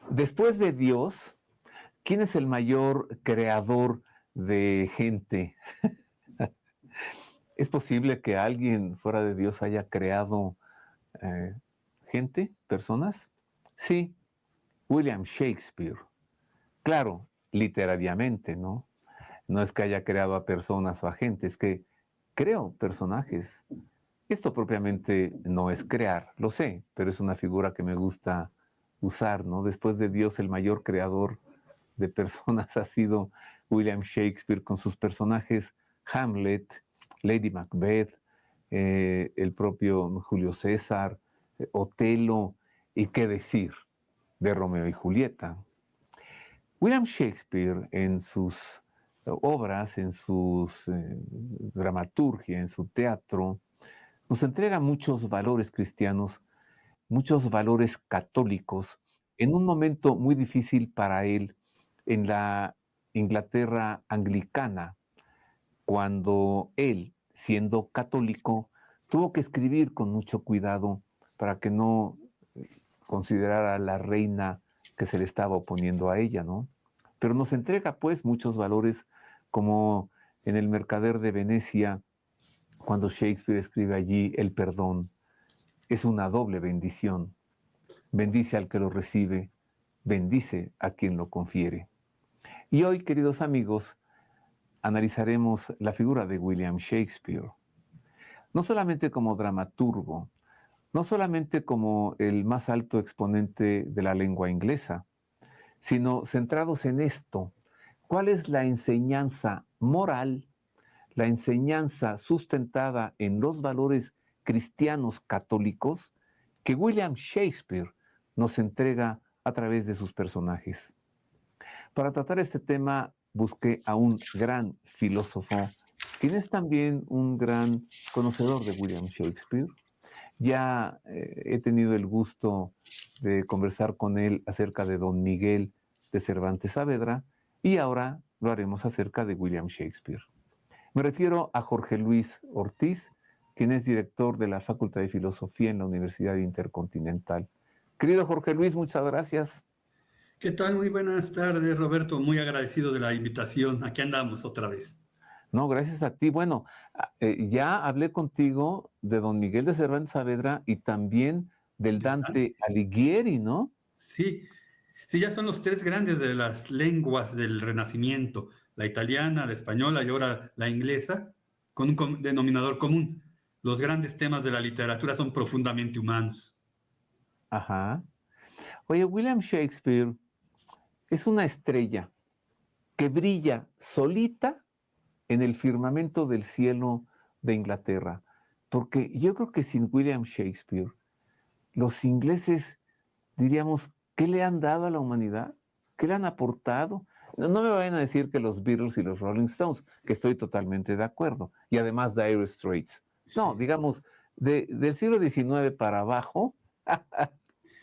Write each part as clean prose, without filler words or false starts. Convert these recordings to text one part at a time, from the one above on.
Después de Dios, ¿quién es el mayor creador de gente? ¿Es posible que alguien fuera de Dios haya creado eh, gente, personas? Sí, William Shakespeare. Claro, literariamente, ¿no? No es que haya creado a personas o a gente, es que creo personajes. Esto propiamente no es crear, lo sé, pero es una figura que me gusta usar, ¿no? Después de Dios, el mayor creador de personas ha sido William Shakespeare con sus personajes Hamlet, Lady Macbeth, el propio Julio César, Otelo, y qué decir de Romeo y Julieta. William Shakespeare en sus obras, en sus dramaturgia, en su teatro, nos entrega muchos valores cristianos, muchos valores católicos, en un momento muy difícil para él en la Inglaterra anglicana, cuando él, siendo católico, tuvo que escribir con mucho cuidado para que no considerara a la reina que se le estaba oponiendo a ella, ¿no? Pero nos entrega pues muchos valores como en el Mercader de Venecia, cuando Shakespeare escribe allí el perdón, es una doble bendición. Bendice al que lo recibe, bendice a quien lo confiere. Y hoy, queridos amigos, analizaremos la figura de William Shakespeare, no solamente como dramaturgo, no solamente como el más alto exponente de la lengua inglesa, sino centrados en esto. ¿Cuál es la enseñanza moral, la enseñanza sustentada en los valores cristianos católicos que William Shakespeare nos entrega a través de sus personajes? Para tratar este tema busqué a un gran filósofo, quien es también un gran conocedor de William Shakespeare. Ya he tenido el gusto de conversar con él acerca de Don Miguel de Cervantes Saavedra y ahora lo haremos acerca de William Shakespeare. Me refiero a Jorge Luis Ortiz, quien es director de la Facultad de Filosofía en la Universidad Intercontinental. Querido Jorge Luis, muchas gracias. ¿Qué tal? Muy buenas tardes, Roberto. Muy agradecido de la invitación. Aquí andamos otra vez. No, gracias a ti. Bueno, ya hablé contigo de Don Miguel de Cervantes Saavedra y también del ¿De Dante Alighieri, ¿no? Sí, sí, ya son los tres grandes de las lenguas del Renacimiento, la italiana, la española y ahora la inglesa, con un denominador común. Los grandes temas de la literatura son profundamente humanos. Ajá. Oye, William Shakespeare es una estrella que brilla solita en el firmamento del cielo de Inglaterra. Porque yo creo que sin William Shakespeare, los ingleses diríamos, ¿qué le han dado a la humanidad? ¿Qué le han aportado? No, no me vayan a decir que los Beatles y los Rolling Stones, que estoy totalmente de acuerdo. Y además Dire Straits. No, Sí, digamos, del siglo XIX para abajo,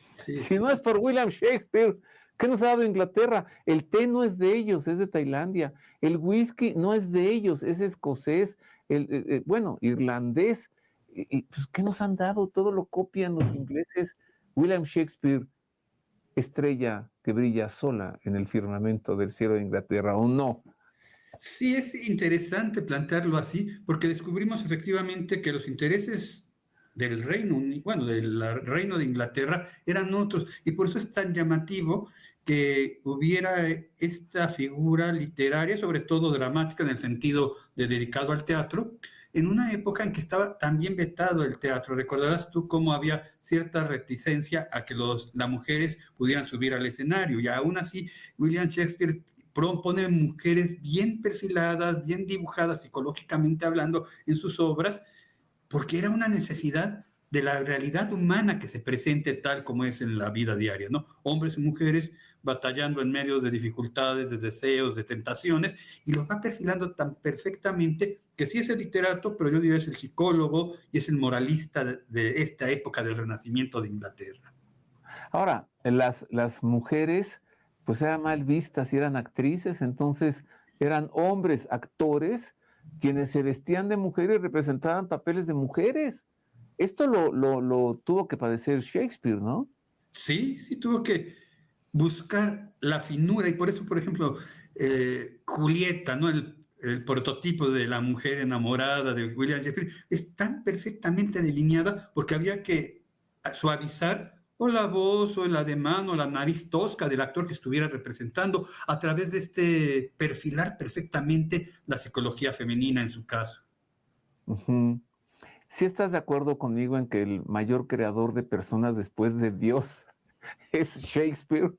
sí, si sí, no es sí. por William Shakespeare, ¿qué nos ha dado Inglaterra? El té no es de ellos, es de Tailandia. El whisky no es de ellos, es escocés, bueno, irlandés. Pues, ¿qué nos han dado? Todo lo copian los ingleses. William Shakespeare, estrella que brilla sola en el firmamento del cielo de Inglaterra, ¿o no? Sí, es interesante plantearlo así, porque descubrimos efectivamente que los intereses del Reino Unido, bueno, del Reino de Inglaterra eran otros, y por eso es tan llamativo que hubiera esta figura literaria, sobre todo dramática en el sentido de dedicado al teatro, en una época en que estaba también vetado el teatro. Recordarás tú cómo había cierta reticencia a que las mujeres pudieran subir al escenario, y aún así William Shakespeare propone mujeres bien perfiladas, bien dibujadas psicológicamente hablando en sus obras, porque era una necesidad de la realidad humana que se presente tal como es en la vida diaria, ¿no? Hombres y mujeres batallando en medio de dificultades, de deseos, de tentaciones, y los va perfilando tan perfectamente que sí es el literato, pero yo diría es el psicólogo y es el moralista de esta época del Renacimiento de Inglaterra. Ahora, las mujeres, pues eran mal vistas y eran actrices, entonces eran hombres, actores, quienes se vestían de mujeres y representaban papeles de mujeres. Esto lo tuvo que padecer Shakespeare, ¿no? Sí, sí, tuvo que buscar la finura y por eso, por ejemplo, Julieta, ¿no? El prototipo de la mujer enamorada de William Shakespeare es tan perfectamente delineada porque había que suavizar o la voz o el ademán o la nariz tosca del actor que estuviera representando a través de este perfilar perfectamente la psicología femenina en su caso. Ujú. ¿Sí estás de acuerdo conmigo en que el mayor creador de personas después de Dios es Shakespeare?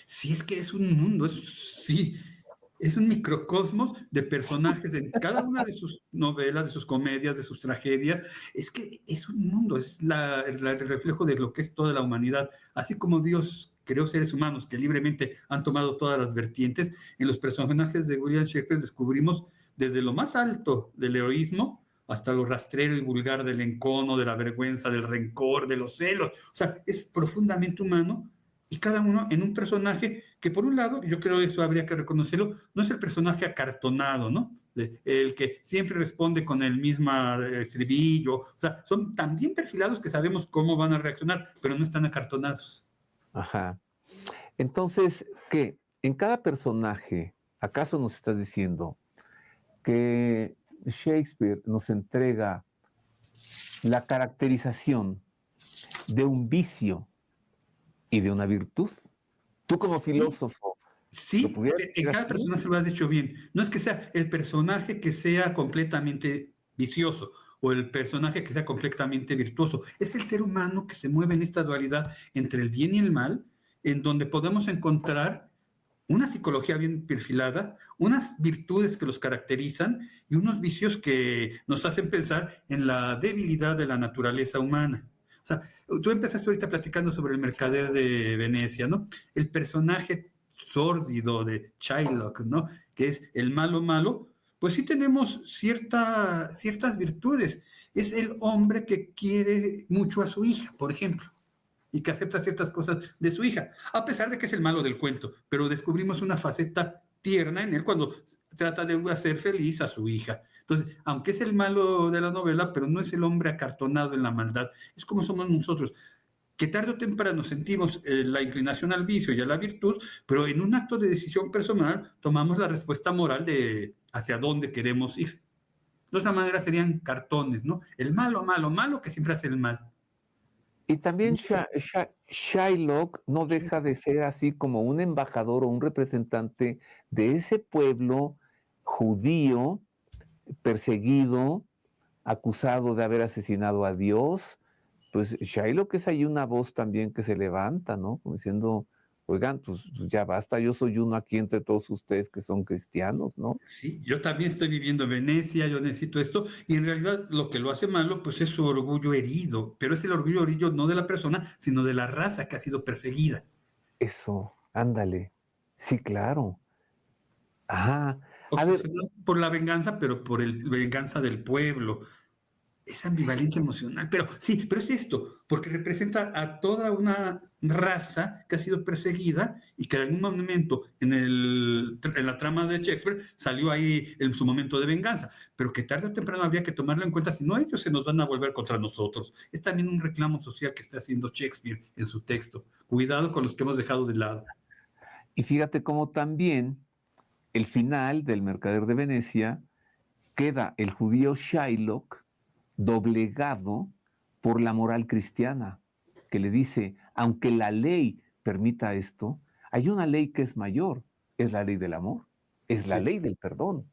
Sí, es que es un mundo, sí, es un microcosmos de personajes en cada una de sus novelas, de sus comedias, de sus tragedias. Es que es un mundo, es el reflejo de lo que es toda la humanidad. Así como Dios creó seres humanos que libremente han tomado todas las vertientes, en los personajes de William Shakespeare descubrimos desde lo más alto del heroísmo hasta lo rastrero y vulgar del encono, de la vergüenza, del rencor, de los celos. O sea, es profundamente humano y cada uno en un personaje que por un lado, yo creo que eso habría que reconocerlo, no es el personaje acartonado, ¿no? El que siempre responde con el mismo estribillo, o sea, son tan bien perfilados que sabemos cómo van a reaccionar, pero no están acartonados. Ajá. Entonces, ¿qué? En cada personaje, ¿acaso nos estás diciendo que Shakespeare nos entrega la caracterización de un vicio y de una virtud? Tú como Sí, filósofo, ¿lo sí, pudieras en decir cada así? personaje lo has dicho bien. No es que sea el personaje que sea completamente vicioso o el personaje que sea completamente virtuoso. Es el ser humano que se mueve en esta dualidad entre el bien y el mal, en donde podemos encontrar una psicología bien perfilada, unas virtudes que los caracterizan y unos vicios que nos hacen pensar en la debilidad de la naturaleza humana. O sea, tú empezaste ahorita platicando sobre el mercader de Venecia, ¿no? El personaje sórdido de Shylock, ¿no? Que es el malo malo, pues sí tenemos ciertas virtudes. Es el hombre que quiere mucho a su hija, por ejemplo, y que acepta ciertas cosas de su hija, a pesar de que es el malo del cuento, pero descubrimos una faceta tierna en él cuando trata de hacer feliz a su hija. Entonces, aunque es el malo de la novela, pero no es el hombre acartonado en la maldad, es como somos nosotros, que tarde o temprano sentimos la inclinación al vicio y a la virtud, pero en un acto de decisión personal tomamos la respuesta moral de hacia dónde queremos ir. De otra manera serían cartones, ¿no? El malo, malo, malo que siempre hace el mal. Y también Shylock no deja de ser así como un embajador o un representante de ese pueblo judío perseguido, acusado de haber asesinado a Dios. Pues Shylock es ahí una voz también que se levanta, ¿no? Como diciendo, oigan, pues ya basta, yo soy uno aquí entre todos ustedes que son cristianos, ¿no? Sí, yo también estoy viviendo en Venecia, yo necesito esto, y en realidad lo que lo hace malo, pues es su orgullo herido, pero es el orgullo herido no de la persona, sino de la raza que ha sido perseguida. Eso, ándale. Sí, claro. Ajá. A ver, Obsesionado por la venganza, pero por el venganza del pueblo. Esa ambivalencia emocional. Pero sí, pero es esto, porque representa a toda una raza que ha sido perseguida y que en algún momento en la trama de Shakespeare salió ahí en su momento de venganza, pero que tarde o temprano había que tomarlo en cuenta, si no ellos se nos van a volver contra nosotros. Es también un reclamo social que está haciendo Shakespeare en su texto. Cuidado con los que hemos dejado de lado. y fíjate cómo también el final del Mercader de Venecia queda el judío Shylock doblegado por la moral cristiana, que le dice, aunque la ley permita esto, hay una ley que es mayor, es la ley del amor, es la Sí, ley del perdón,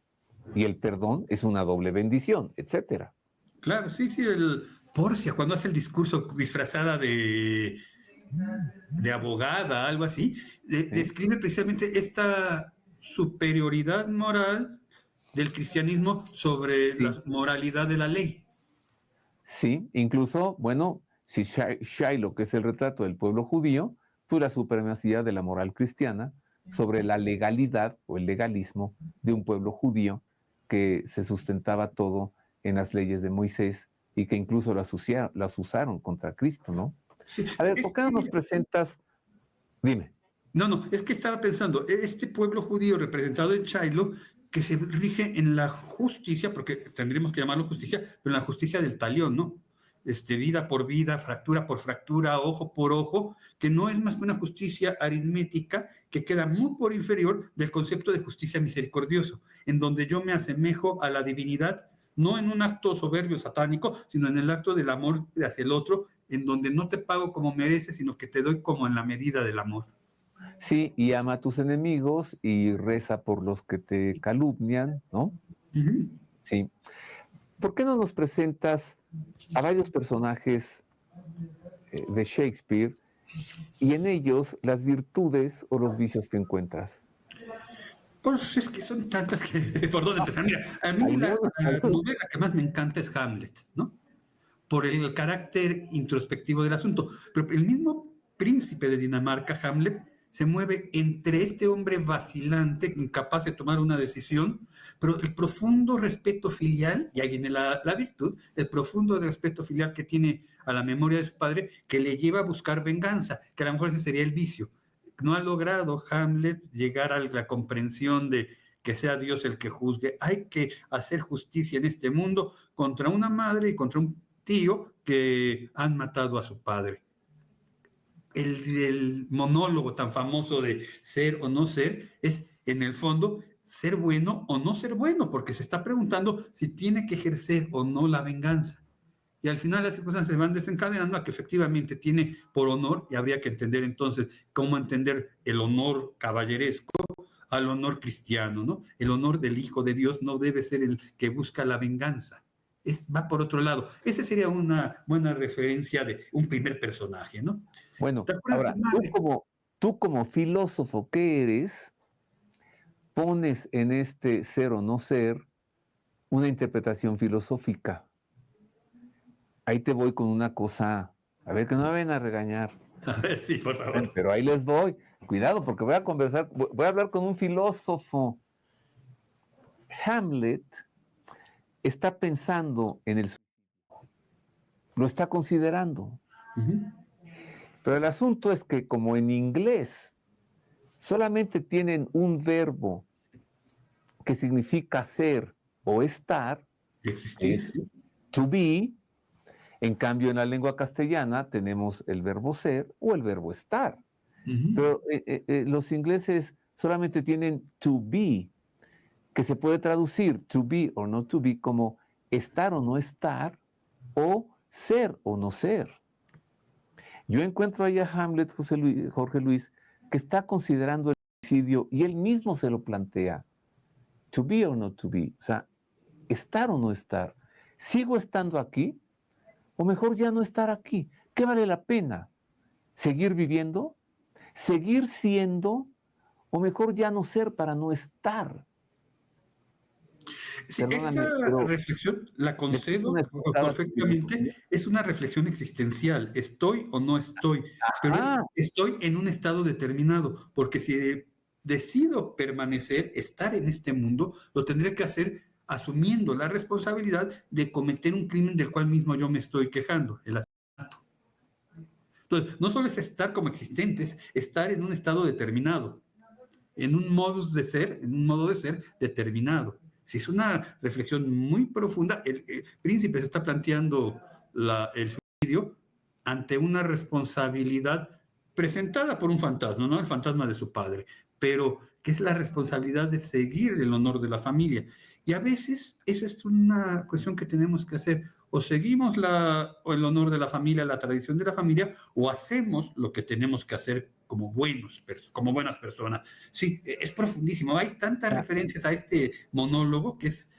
y el perdón es una doble bendición, etcétera. claro, sí, sí, el Porcia, cuando hace el discurso disfrazada de abogada, algo así, ¿Sí? describe precisamente esta superioridad moral del cristianismo sobre Sí, la moralidad de la ley. sí, incluso, bueno, si Shylock es el retrato del pueblo judío, fue la supremacía de la moral cristiana sobre la legalidad o el legalismo de un pueblo judío que se sustentaba todo en las leyes de Moisés y que incluso las usaron contra Cristo, ¿no? Sí, A ver, ¿por qué no nos mira, presentas? Dime. no, no, es que estaba pensando, este pueblo judío representado en Shiloh, que se rige en la justicia, porque tendríamos que llamarlo justicia, pero en la justicia del talión, ¿no? vida por vida, fractura por fractura, ojo por ojo, que no es más que una justicia aritmética que queda muy por inferior del concepto de justicia misericordioso, en donde yo me asemejo a la divinidad, no en un acto soberbio satánico, sino en el acto del amor hacia el otro, en donde no te pago como mereces, sino que te doy como en la medida del amor. Sí, y ama a tus enemigos y reza por los que te calumnian, ¿no? Ujú. Sí. ¿Por qué no nos presentas a varios personajes de Shakespeare y en ellos las virtudes o los vicios que encuentras? Pues es que son tantas que, ¿por dónde empezar? Mira, a mí la Algunos, algunos. novela que más me encanta es Hamlet, ¿no? Por el carácter introspectivo del asunto. Pero el mismo príncipe de Dinamarca, Hamlet, se mueve entre este hombre vacilante, incapaz de tomar una decisión, pero el profundo respeto filial, y ahí viene la virtud, el profundo respeto filial que tiene a la memoria de su padre, que le lleva a buscar venganza, que a lo mejor ese sería el vicio. No ha logrado Hamlet llegar a la comprensión de que sea Dios el que juzgue. Hay que hacer justicia en este mundo contra una madre y contra un tío que han matado a su padre. El monólogo tan famoso de ser o no ser es, en el fondo, ser bueno o no ser bueno, porque se está preguntando si tiene que ejercer o no la venganza. Y al final las circunstancias se van desencadenando a que efectivamente tiene por honor, y habría que entender entonces cómo entender el honor caballeresco al honor cristiano, ¿no? El honor del Hijo de Dios no debe ser el que busca la venganza. Va por otro lado. Esa sería una buena referencia de un primer personaje, ¿no? Bueno, ¿Te acuerdas de ahora, Mabel? tú como filósofo que eres, pones en este ser o no ser una interpretación filosófica. Ahí te voy con una cosa, a ver que no me vayan a regañar, A ver, sí, por favor. pero ahí les voy. Cuidado, porque voy a conversar, voy a hablar con un filósofo. Hamlet está pensando en el suicidio, lo está considerando. Uh-huh. Pero el asunto es que como en inglés solamente tienen un verbo que significa ser o estar, Existir, es sí. to be, en cambio en la lengua castellana tenemos el verbo ser o el verbo estar. Uh-huh. Pero los ingleses solamente tienen to be, que se puede traducir to be o no to be como estar o no estar, o ser o no ser. Yo encuentro ahí a Hamlet, Jorge Luis, que está considerando el suicidio y él mismo se lo plantea. To be or not to be, o sea, estar o no estar. ¿Sigo estando aquí? O mejor ya no estar aquí. ¿Qué vale la pena? ¿Seguir viviendo? ¿Seguir siendo? O mejor ya no ser para no estar. Sí, esta Perdóname, pero reflexión la me puse concedo una espantada tu perfectamente. filosofía. Es una reflexión existencial. ¿Estoy o no estoy? Pero Ah, estoy en un estado determinado, porque si decido permanecer, estar en este mundo, lo tendré que hacer asumiendo la responsabilidad de cometer un crimen del cual mismo yo me estoy quejando, el asesinato. Entonces, no solo es estar como existente, es estar en un estado determinado, en un modus de ser, en un modo de ser determinado. Si es una reflexión muy profunda, el príncipe se está planteando el suicidio ante una responsabilidad presentada por un fantasma, ¿no? El fantasma de su padre, pero que es la responsabilidad de seguir el honor de la familia. Y a veces esa es una cuestión que tenemos que hacer. O seguimos el honor de la familia, la tradición de la familia, o hacemos lo que tenemos que hacer como buenas personas. Sí, es profundísimo. Hay tantas ah, referencias a este monólogo que es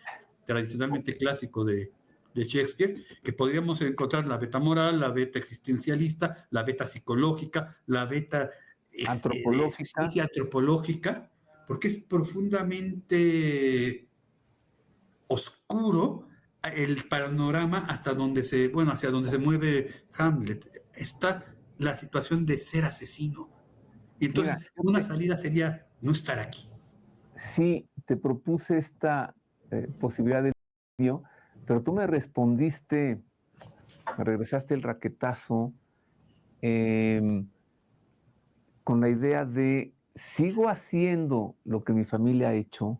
tradicionalmente clásico de Shakespeare, que podríamos encontrar la beta moral, la beta existencialista, la beta psicológica, la beta de antropológica. existencia antropológica, porque es profundamente oscuro el panorama hacia donde se mueve Hamlet. Está la situación de ser asesino. Y entonces Mira, una salida sería no estar aquí. sí te propuse esta posibilidad de suicidio, pero tú me respondiste, me regresaste el raquetazo eh, con la idea de sigo haciendo lo que mi familia ha hecho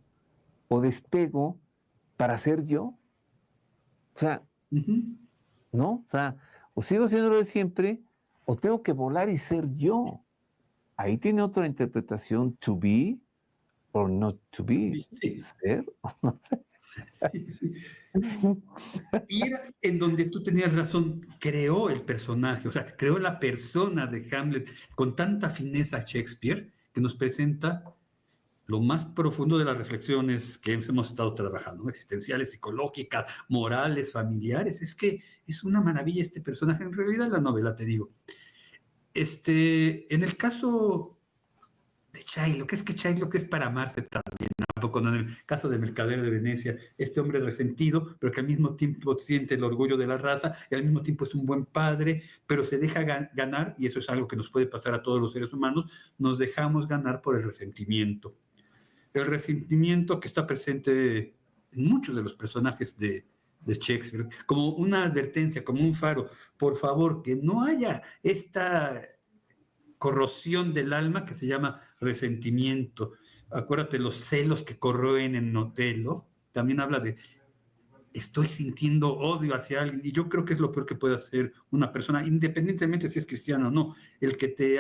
o despego para ser yo. O sea, Uh-huh. ¿no? O sea, o sigo siendo lo de siempre, o tengo que volar y ser yo. Ahí tiene otra interpretación, to be or not to be, Sí, ser o no ser. sí, sí. Y era en donde tú tenías razón, creó el personaje, o sea, creó la persona de Hamlet con tanta fineza Shakespeare que nos presenta lo más profundo de las reflexiones que hemos estado trabajando, ¿no? Existenciales, psicológicas, morales, familiares. Es que es una maravilla este personaje, en realidad la novela, te digo. En el caso de Shylock, es que Shylock es para amarse también, tampoco ¿no? En el caso de Mercader de Venecia, este hombre resentido, pero que al mismo tiempo siente el orgullo de la raza y al mismo tiempo es un buen padre, pero se deja ganar, y eso es algo que nos puede pasar a todos los seres humanos, nos dejamos ganar por el resentimiento. El resentimiento que está presente en muchos de los personajes de Shakespeare, como una advertencia, como un faro, por favor, que no haya esta corrosión del alma que se llama resentimiento. Acuérdate los celos que corroen en Otelo, también habla de estoy sintiendo odio hacia alguien, y yo creo que es lo peor que puede hacer una persona, independientemente si es cristiana o no, el que te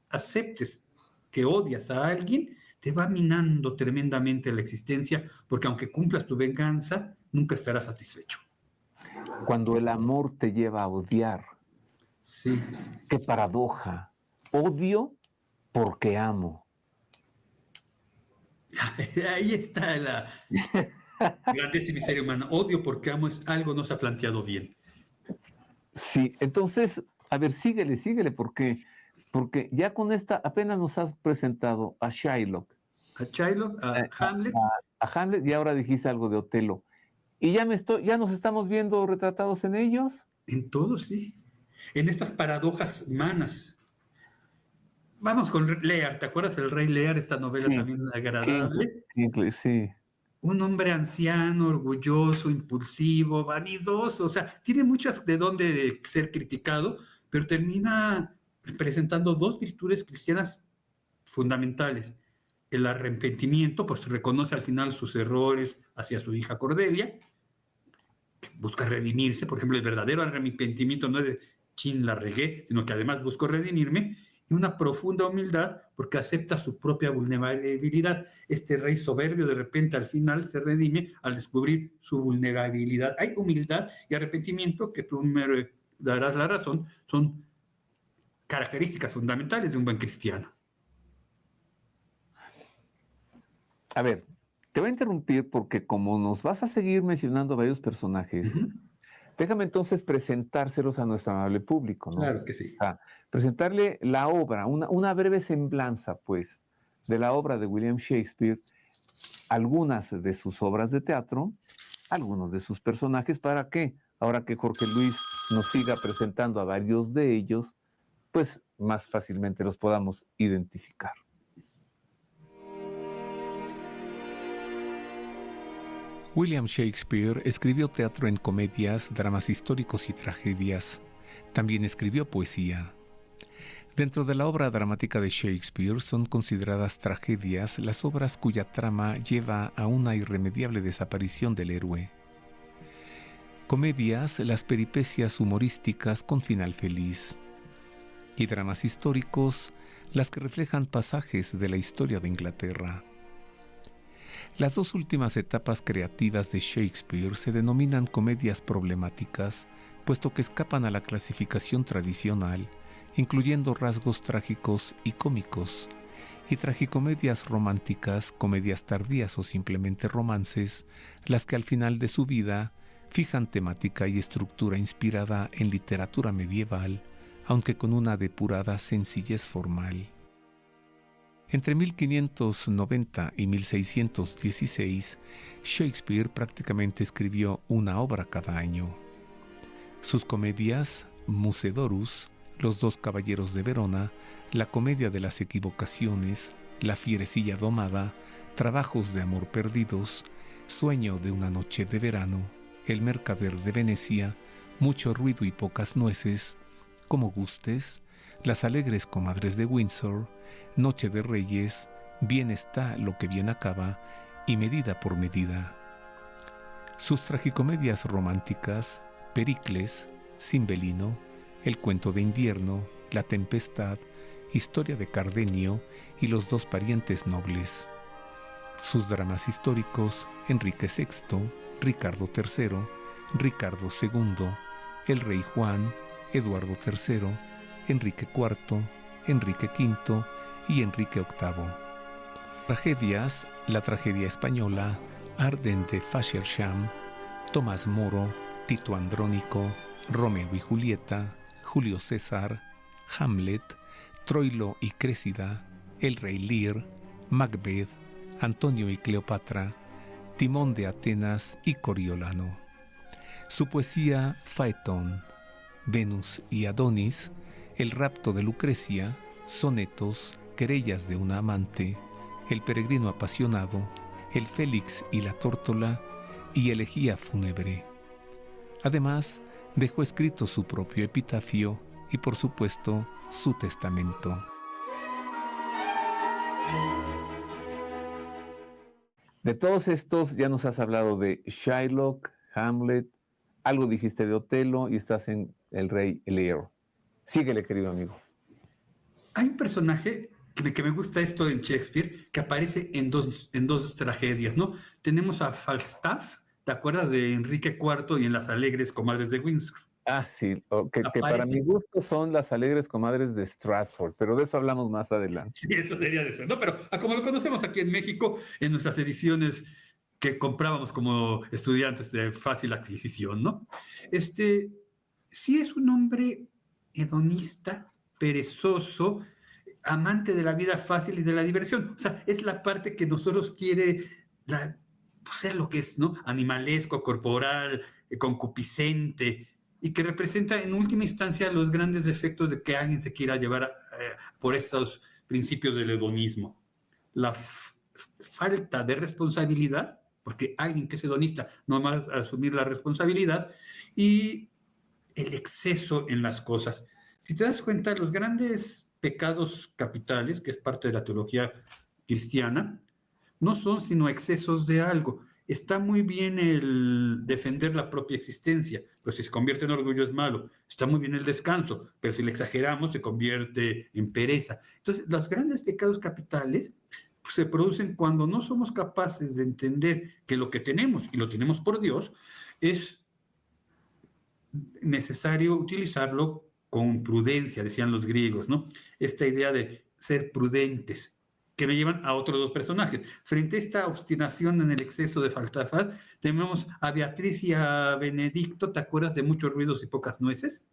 aceptes que odias a alguien, te va minando tremendamente la existencia, porque aunque cumplas tu venganza, nunca estarás satisfecho. Cuando el amor te lleva a odiar, Sí. qué paradoja. Odio porque amo. Ahí está la grandeza y miseria humana. Odio porque amo es algo no se ha planteado bien. Sí, entonces, a ver, síguele, porque ya con esta apenas nos has presentado a Shylock, A Shylock, a Hamlet. a Hamlet, y ahora dijiste algo de Otelo. Y ya nos estamos viendo retratados en ellos. En todo, sí. En estas paradojas humanas. Vamos con Lear, ¿te acuerdas el Rey Lear? Esta novela Sí, también agradable. sí. Un hombre anciano, orgulloso, impulsivo, vanidoso, o sea, tiene muchas de dónde ser criticado, pero termina presentando dos virtudes cristianas fundamentales. El arrepentimiento, pues reconoce al final sus errores hacia su hija Cordelia, busca redimirse, por ejemplo, el verdadero arrepentimiento no es de chin, la regué, sino que además busco redimirme, y una profunda humildad porque acepta su propia vulnerabilidad. Este rey soberbio de repente al final se redime al descubrir su vulnerabilidad. Hay humildad y arrepentimiento, que tú me darás la razón, son características fundamentales de un buen cristiano. A ver, te voy a interrumpir porque como nos vas a seguir mencionando varios personajes, déjame entonces presentárselos a nuestro amable público, ¿no? Claro que sí. Presentarle la obra, una breve semblanza, pues, de la obra de William Shakespeare, algunas de sus obras de teatro, algunos de sus personajes, para que, ahora que Jorge Luis nos siga presentando a varios de ellos, pues más fácilmente los podamos identificar. William Shakespeare escribió teatro en comedias, dramas históricos y tragedias. También escribió poesía. Dentro de la obra dramática de Shakespeare son consideradas tragedias las obras cuya trama lleva a una irremediable desaparición del héroe. Comedias, las peripecias humorísticas con final feliz. Y dramas históricos, las que reflejan pasajes de la historia de Inglaterra. Las dos últimas etapas creativas de Shakespeare se denominan comedias problemáticas, puesto que escapan a la clasificación tradicional, incluyendo rasgos trágicos y cómicos, y tragicomedias románticas, comedias tardías o simplemente romances, las que al final de su vida fijan temática y estructura inspirada en literatura medieval, aunque con una depurada sencillez formal. Entre 1590 y 1616, Shakespeare prácticamente escribió una obra cada año. Sus comedias, Mucedorus, Los dos caballeros de Verona, La comedia de las equivocaciones, La fierecilla domada, Trabajos de amor perdidos, Sueño de una noche de verano, El mercader de Venecia, Mucho ruido y pocas nueces, Como gustes, Las alegres comadres de Windsor, Noche de Reyes, Bien está lo que bien acaba y Medida por medida. Sus tragicomedias románticas, Pericles, Cimbelino, El cuento de invierno, La tempestad, Historia de Cardenio y Los dos parientes nobles. Sus dramas históricos, Enrique VI, Ricardo III, Ricardo II, el rey Juan, Eduardo III, Enrique IV, Enrique V y Enrique VIII. Tragedias, La tragedia española, Arden de Faschersham, Tomás Moro, Tito Andrónico, Romeo y Julieta, Julio César, Hamlet, Troilo y Créssida, El rey Lear, Macbeth, Antonio y Cleopatra, Timón de Atenas y Coriolano. Su poesía Faetón, Venus y Adonis, El rapto de Lucrecia, sonetos, Querellas de una amante, El peregrino apasionado, El Félix y la tórtola y Elegía fúnebre. Además, dejó escrito su propio epitafio y, por supuesto, su testamento. De todos estos ya nos has hablado de Shylock, Hamlet, algo dijiste de Otelo y estás en El rey Lear. Síguele, querido amigo. Hay un personaje que me gusta esto en Shakespeare, que aparece en dos tragedias, ¿no? Tenemos a Falstaff, ¿te acuerdas de Enrique IV y en Las alegres comadres de Windsor? Ah, sí, que para mi Aparece, gusto son Las alegres comadres de Stratford, pero de eso hablamos más adelante. sí, eso sería después, ¿no? Pero como lo conocemos aquí en México, en nuestras ediciones que comprábamos como estudiantes de fácil adquisición, ¿no? Sí es un hombre hedonista, perezoso, amante de la vida fácil y de la diversión. O sea, es la parte que nosotros quiere pues, ser lo que es, ¿no? Animalesco, corporal, concupiscente, y que representa en última instancia los grandes defectos de que alguien se quiera llevar por estos principios del hedonismo. La falta de responsabilidad, porque alguien que es hedonista no va a asumir la responsabilidad, y el exceso en las cosas. Si te das cuenta, los grandes pecados capitales, que es parte de la teología cristiana, no son sino excesos de algo. Está muy bien el defender la propia existencia, pero si se convierte en orgullo es malo. Está muy bien el descanso, pero si le exageramos se convierte en pereza. Entonces, los grandes pecados capitales pues, se producen cuando no somos capaces de entender que lo que tenemos, y lo tenemos por Dios, es necesario utilizarlo con prudencia, decían los griegos, ¿no? Esta idea de ser prudentes, que me llevan a otros dos personajes. Frente a esta obstinación en el exceso de Falstaff, tenemos a Beatriz y a Benedicto, ¿te acuerdas de Muchos ruidos y pocas nueces?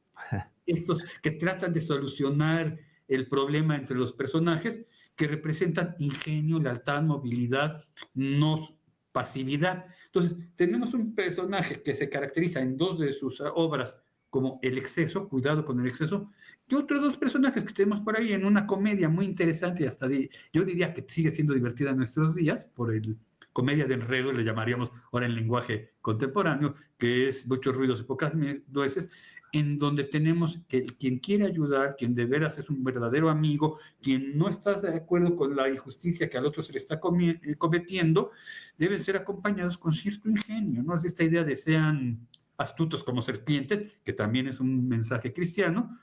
Estos que tratan de solucionar el problema entre los personajes, que representan ingenio, lealtad, movilidad, no pasividad. Entonces, tenemos un personaje que se caracteriza en dos de sus obras como el exceso, cuidado con el exceso, y otros dos personajes que tenemos por ahí en una comedia muy interesante y hasta yo diría que sigue siendo divertida en nuestros días, por el comedia de enredos, le llamaríamos ahora en lenguaje contemporáneo, que es Muchos ruidos y pocas nueces, en donde tenemos que quien quiere ayudar, quien de veras es un verdadero amigo, quien no está de acuerdo con la injusticia que al otro se le está cometiendo, deben ser acompañados con cierto ingenio, ¿no? Es esta idea de sean astutos como serpientes, que también es un mensaje cristiano,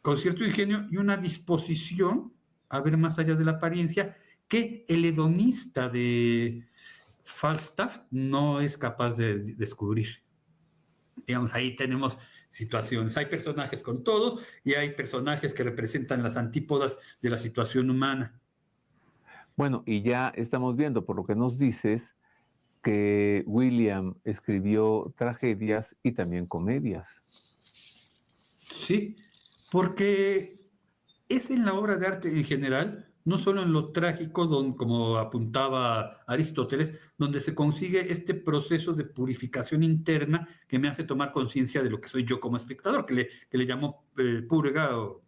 con cierto ingenio y una disposición a ver más allá de la apariencia que el hedonista de Falstaff no es capaz de descubrir. Digamos, ahí tenemos situaciones. Hay personajes con todos y hay personajes que representan las antípodas de la situación humana. Bueno, y ya estamos viendo por lo que nos dices que William escribió tragedias y también comedias. Sí, porque es en la obra de arte en general, no solo en lo trágico, como apuntaba Aristóteles, donde se consigue este proceso de purificación interna que me hace tomar conciencia de lo que soy yo como espectador, que le llamo purga o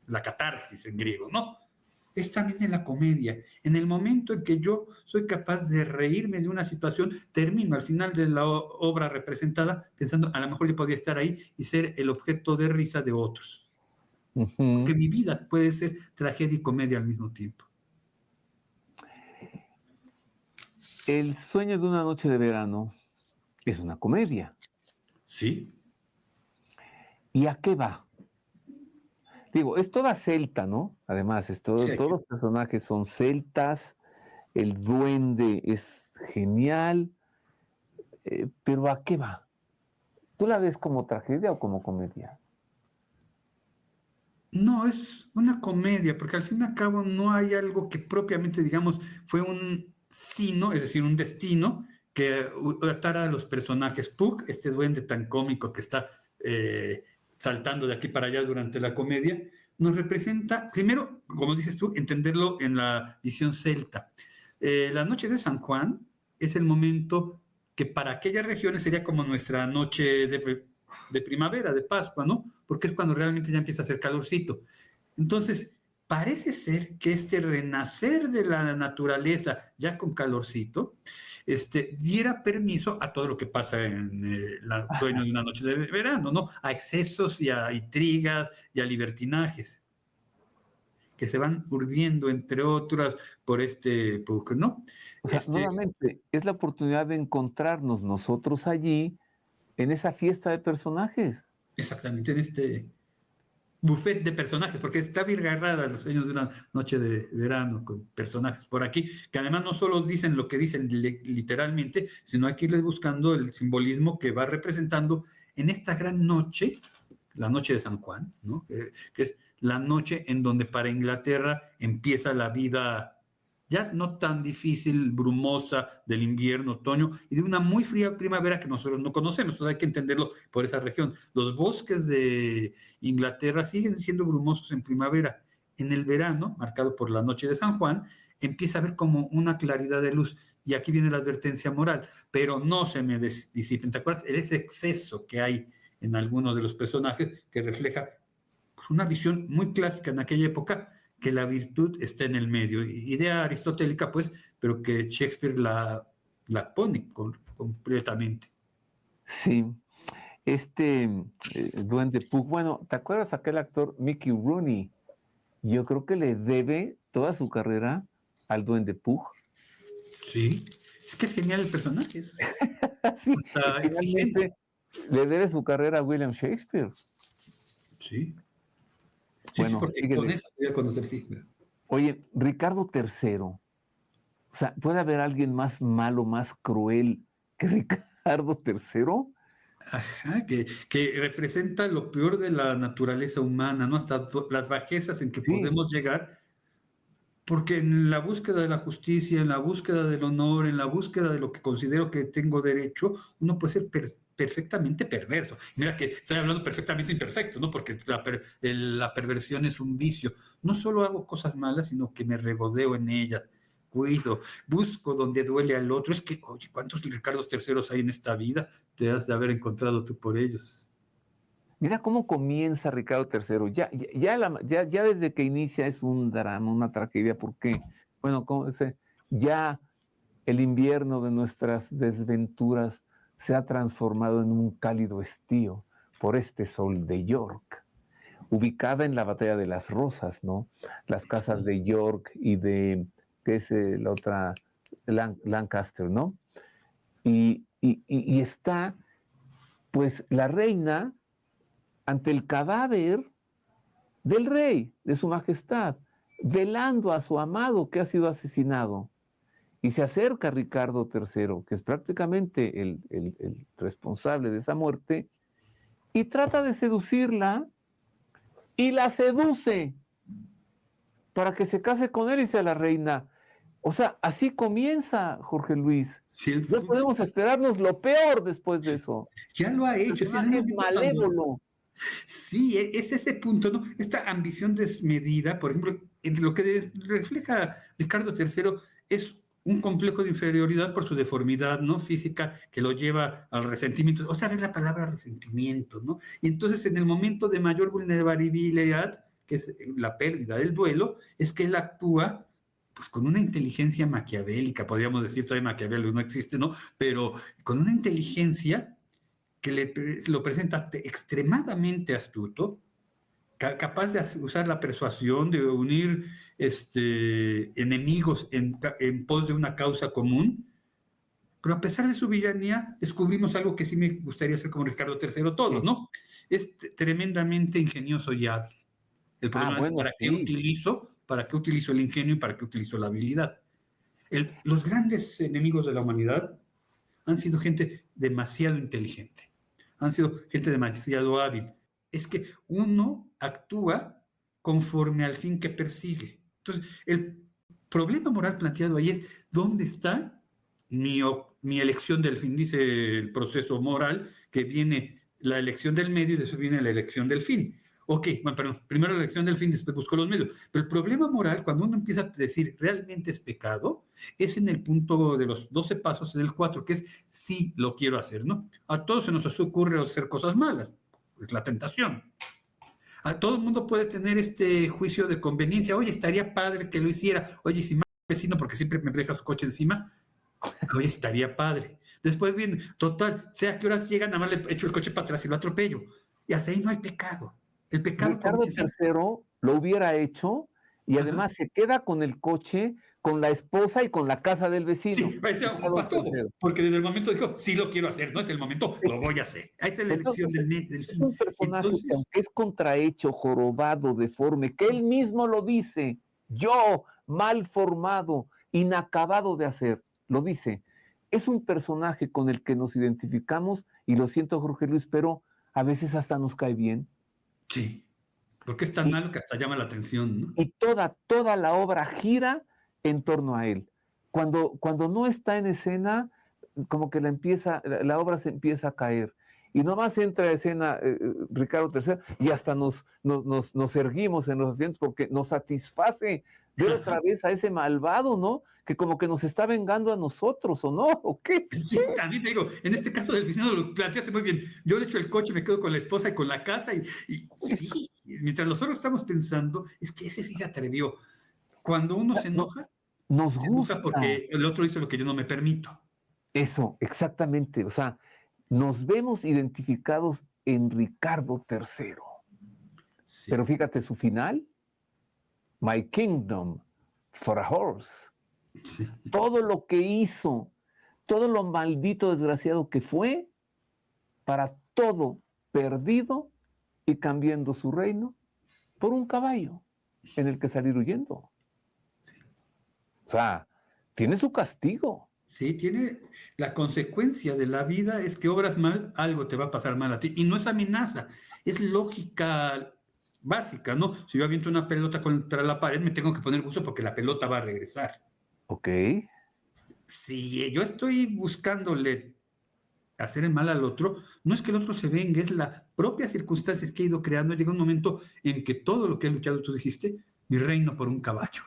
la catarsis en griego, ¿no? Es también en la comedia. En el momento en que yo soy capaz de reírme de una situación, termino al final de la obra representada pensando, a lo mejor yo podría estar ahí y ser el objeto de risa de otros. Porque mi vida puede ser tragedia y comedia al mismo tiempo. El sueño de una noche de verano es una comedia. Sí. ¿Y a qué va? Digo, es toda celta, ¿no? Además, Sí, todos los personajes son celtas, el duende es genial, pero ¿a qué va? ¿Tú la ves como tragedia o como comedia? no, es una comedia, porque al fin y al cabo no hay algo que propiamente, digamos, fue un sino, es decir, un destino que atara a los personajes. Puck, este duende tan cómico que está saltando de aquí para allá durante la comedia, nos representa, primero, como dices tú, entenderlo en la visión celta. La noche de San Juan es el momento que para aquellas regiones sería como nuestra noche de primavera, de Pascua, ¿no? Porque es cuando realmente ya empieza a hacer calorcito. Entonces, parece ser que este renacer de la naturaleza ya con calorcito, diera permiso a todo lo que pasa en el sueño de una noche de verano, ¿no? A excesos y a intrigas y a libertinajes que se van urdiendo, entre otras, por ¿no? O sea, Este, nuevamente, es la oportunidad de encontrarnos nosotros allí en esa fiesta de personajes. exactamente en este buffet de personajes, porque está virgarrada los sueños de una noche de verano con personajes por aquí, que además no solo dicen lo que dicen literalmente, sino hay que irles buscando el simbolismo que va representando en esta gran noche, la noche de San Juan, ¿no? Que es la noche en donde para Inglaterra empieza la vida ya no tan difícil, brumosa del invierno, otoño, y de una muy fría primavera que nosotros no conocemos. Entonces hay que entenderlo por esa región. Los bosques de Inglaterra siguen siendo brumosos en primavera. En el verano, marcado por la noche de San Juan, empieza a haber como una claridad de luz. Y aquí viene la advertencia moral, pero no se me disipen. ¿Te acuerdas? Ese exceso que hay en algunos de los personajes que refleja pues, una visión muy clásica en aquella época, que la virtud está en el medio. Idea aristotélica, pues, pero que Shakespeare la pone completamente. Sí, duende Pug, bueno, ¿te acuerdas aquel actor Mickey Rooney? Yo creo que le debe toda su carrera al duende Pug. Sí, es que es genial el personaje, Sí, y está exigente. finalmente le debe su carrera a William Shakespeare. Sí, sí, sí, Bueno, porque con síguele. eso se debe conocer, sí. Oye, Ricardo III, o sea, ¿puede haber alguien más malo, más cruel que Ricardo III? Ajá, que representa lo peor de la naturaleza humana, ¿no? Hasta las bajezas en que Sí, podemos llegar. Porque en la búsqueda de la justicia, en la búsqueda del honor, en la búsqueda de lo que considero que tengo derecho, uno puede ser perfectamente perverso. Mira que estoy hablando perfectamente imperfecto, ¿no? Porque la perversión es un vicio. No solo hago cosas malas, sino que me regodeo en ellas, cuido, busco donde duele al otro. Es que, oye, ¿cuántos Ricardos terceros hay en esta vida? Te has de haber encontrado tú por ellos. mira cómo comienza Ricardo III. Ya desde que inicia es un drama, una tragedia, porque, bueno, ya el invierno de nuestras desventuras se ha transformado en un cálido estío por este sol de York, ubicada en la Batalla de las Rosas, ¿no? Las casas Sí. de York y de, ¿qué es la otra? Lancaster, ¿no? Y está, pues, la reina ante el cadáver del rey, de su majestad, velando a su amado que ha sido asesinado. Y se acerca Ricardo III, que es prácticamente el responsable de esa muerte, y trata de seducirla y la seduce para que se case con él y sea la reina. O sea, así comienza Jorge Luis. Sí, Ya podemos esperarnos lo peor después de eso. ya lo ha El hecho. Si en personaje algún es momento cuando malévolo. sí, es ese punto, ¿no? Esta ambición desmedida, por ejemplo, lo que refleja Ricardo III es un complejo de inferioridad por su deformidad, ¿no? Física que lo lleva al resentimiento. O sea, es la palabra resentimiento, ¿no? Y entonces, en el momento de mayor vulnerabilidad, que es la pérdida del duelo, es que él actúa pues con una inteligencia maquiavélica, podríamos decir, todavía Maquiavelo no existe, ¿no? Pero con una inteligencia que lo presenta extremadamente astuto, capaz de usar la persuasión, de unir enemigos en pos de una causa común, pero a pesar de su villanía, descubrimos algo que sí me gustaría hacer como Ricardo III todos, ¿no? Es tremendamente ingenioso y hábil. El problema es bueno, sí. para qué utilizo el ingenio y para qué utilizo la habilidad. Los grandes enemigos de la humanidad han sido gente demasiado inteligente, han sido gente demasiado hábil. Es que uno actúa conforme al fin que persigue. Entonces, el problema moral planteado ahí es, ¿dónde está mi elección del fin? Dice el proceso moral, que viene la elección del medio y después viene la elección del fin. Ok, bueno, perdón, primero la elección del fin, después busco los medios. Pero el problema moral, cuando uno empieza a decir realmente es pecado, es en el punto de los 12 pasos, en el 4, que es sí lo quiero hacer, ¿no? A todos se nos ocurre hacer cosas malas, es la tentación. A todo el mundo puede tener este juicio de conveniencia. Oye, estaría padre que lo hiciera. Oye, si más vecino porque siempre me deja su coche encima, oye, estaría padre. Después viene, total, sea que horas llegan, nada más le echo el coche para atrás y lo atropello. Y hasta ahí no hay pecado. El pecado Ricardo comienza... III lo hubiera hecho y Ajá. además se queda con el coche, con la esposa y con la casa del vecino. Sí, para todo, porque desde el momento dijo, sí lo quiero hacer, no es el momento, lo voy a hacer. Esa es la elección del Es fin. un personaje Entonces, que aunque es contrahecho, jorobado, deforme, que él mismo lo dice, yo, mal formado, inacabado de hacer, lo dice. Es un personaje con el que nos identificamos y lo siento, Jorge Luis, pero a veces hasta nos cae bien. sí, porque es tan malo que hasta llama la atención, ¿no? Y toda la obra gira en torno a él. Cuando no está en escena, como que la obra se empieza a caer. Y nomás entra a escena Ricardo III y hasta nos erguimos en los asientos porque nos satisface ver otra vez a ese malvado, ¿no? Que como que nos está vengando a nosotros, ¿o no? ¿O qué? Sí, también te digo, en este caso del vecino lo planteaste muy bien. Yo le echo el coche, me quedo con la esposa y con la casa y sí, mientras nosotros estamos pensando, es que ese sí se atrevió. Cuando uno se enoja Gusta. porque el otro hizo lo que yo no me permito. Eso, exactamente. O sea, nos vemos identificados en Ricardo III. Sí. Pero fíjate su final, My Kingdom for a Horse. Sí. Todo lo que hizo, todo lo maldito desgraciado que fue, para todo perdido y cambiando su reino por un caballo en el que salir huyendo. Sí. O sea, tiene su castigo. Sí, tiene la consecuencia de la vida es que obras mal, algo te va a pasar mal a ti. Y no es amenaza, es lógica básica, ¿no? Si yo aviento una pelota contra la pared, me tengo que poner buzo porque la pelota va a regresar. Ok. Si yo estoy buscándole hacer el mal al otro, no es que el otro se venga, es la propia circunstancias que he ido creando. Llega un momento en que todo lo que he luchado, tú dijiste, mi reino por un caballo,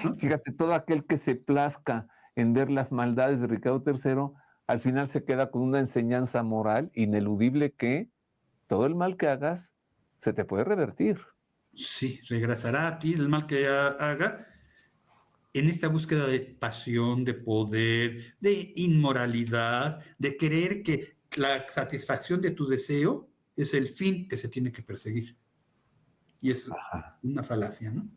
¿no? Fíjate, todo aquel que se plazca en ver las maldades de Ricardo III, al final se queda con una enseñanza moral ineludible que todo el mal que hagas se te puede revertir. Sí, regresará a ti el mal que haga en esta búsqueda de pasión, de poder, de inmoralidad, de creer que la satisfacción de tu deseo es el fin que se tiene que perseguir. Y es una falacia, ¿no?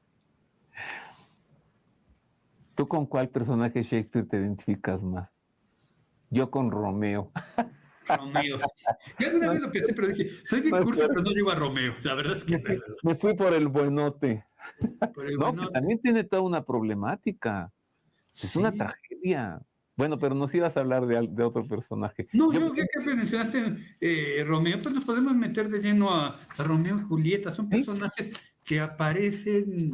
¿Tú con cuál personaje Shakespeare te identificas más? Yo con Romeo. Romeo. Yo alguna vez lo pensé, pero dije, soy bien curso, pero no llego a Romeo. La verdad es que no es verdad. Me fui por el buenote. Por el No, que buenote. también tiene toda una problemática. Es una tragedia. Bueno, pero nos ibas a hablar de otro personaje. No, yo ya que mencionaste Romeo, pues nos podemos meter de lleno a Romeo y Julieta. Son personajes que aparecen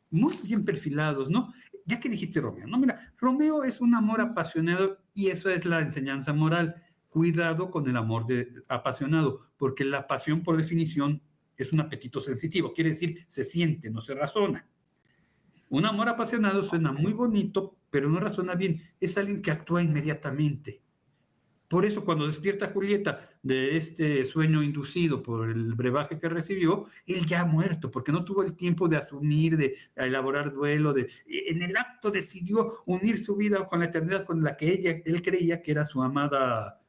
muy bien perfilados, ¿no? Ya que dijiste Romeo, ¿no? Mira, Romeo es un amor apasionado y eso es la enseñanza moral. Cuidado con el amor apasionado, porque la pasión, por definición, es un apetito sensitivo. Quiere decir, se siente, no se razona. Un amor apasionado suena muy bonito, pero no razona bien. Es alguien que actúa inmediatamente. Por eso, cuando despierta Julieta de este sueño inducido por el brebaje que recibió, él ya ha muerto, porque no tuvo el tiempo de asumir, de elaborar duelo. En el acto decidió unir su vida con la eternidad con la que él creía que era su amada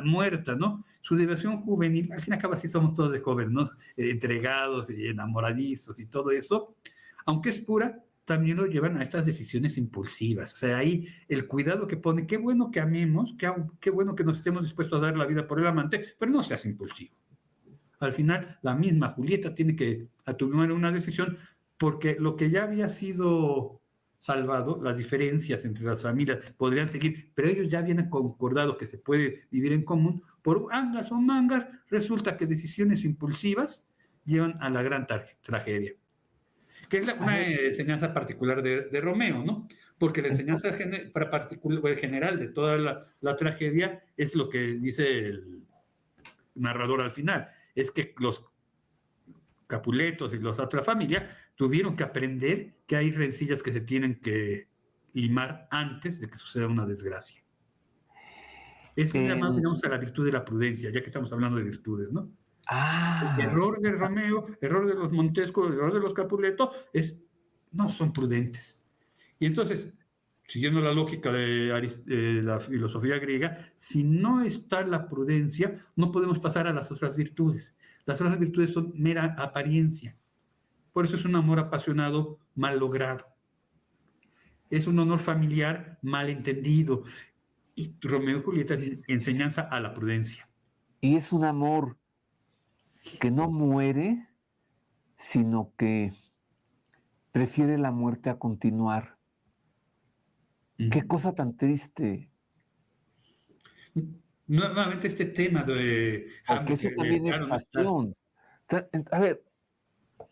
muerta, ¿no? Su diversión juvenil, al fin y al cabo así somos todos de jóvenes, ¿no? Entregados y enamoradizos y todo eso, aunque es pura, también lo llevan a estas decisiones impulsivas. O sea, ahí el cuidado que pone, qué bueno que amemos, qué bueno que nos estemos dispuestos a dar la vida por el amante, pero no seas impulsivo. Al final, la misma Julieta tiene que tomar una decisión porque lo que ya había sido salvado, las diferencias entre las familias podrían seguir, pero ellos ya habían concordado que se puede vivir en común, por angas o mangas, resulta que decisiones impulsivas llevan a la gran tragedia. Que es una enseñanza particular de Romeo, ¿no? Porque la enseñanza general de toda la tragedia es lo que dice el narrador al final, es que los Capuletos y los otra familia tuvieron que aprender que hay rencillas que se tienen que limar antes de que suceda una desgracia. Es un llamado, digamos, a la virtud de la prudencia, ya que estamos hablando de virtudes, ¿no? Error de Romeo, error de los Montesco, error de los Capuleto, no son prudentes. Y entonces, siguiendo la lógica de la filosofía griega, si no está la prudencia, no podemos pasar a las otras virtudes. Las otras virtudes son mera apariencia. Por eso es un amor apasionado mal logrado. Es un honor familiar mal entendido. Y Romeo y Julieta es enseñanza a la prudencia. Y es un amor que no muere, sino que prefiere la muerte a continuar. Qué cosa tan triste. Nuevamente este tema de Porque eso también es pasión. A ver,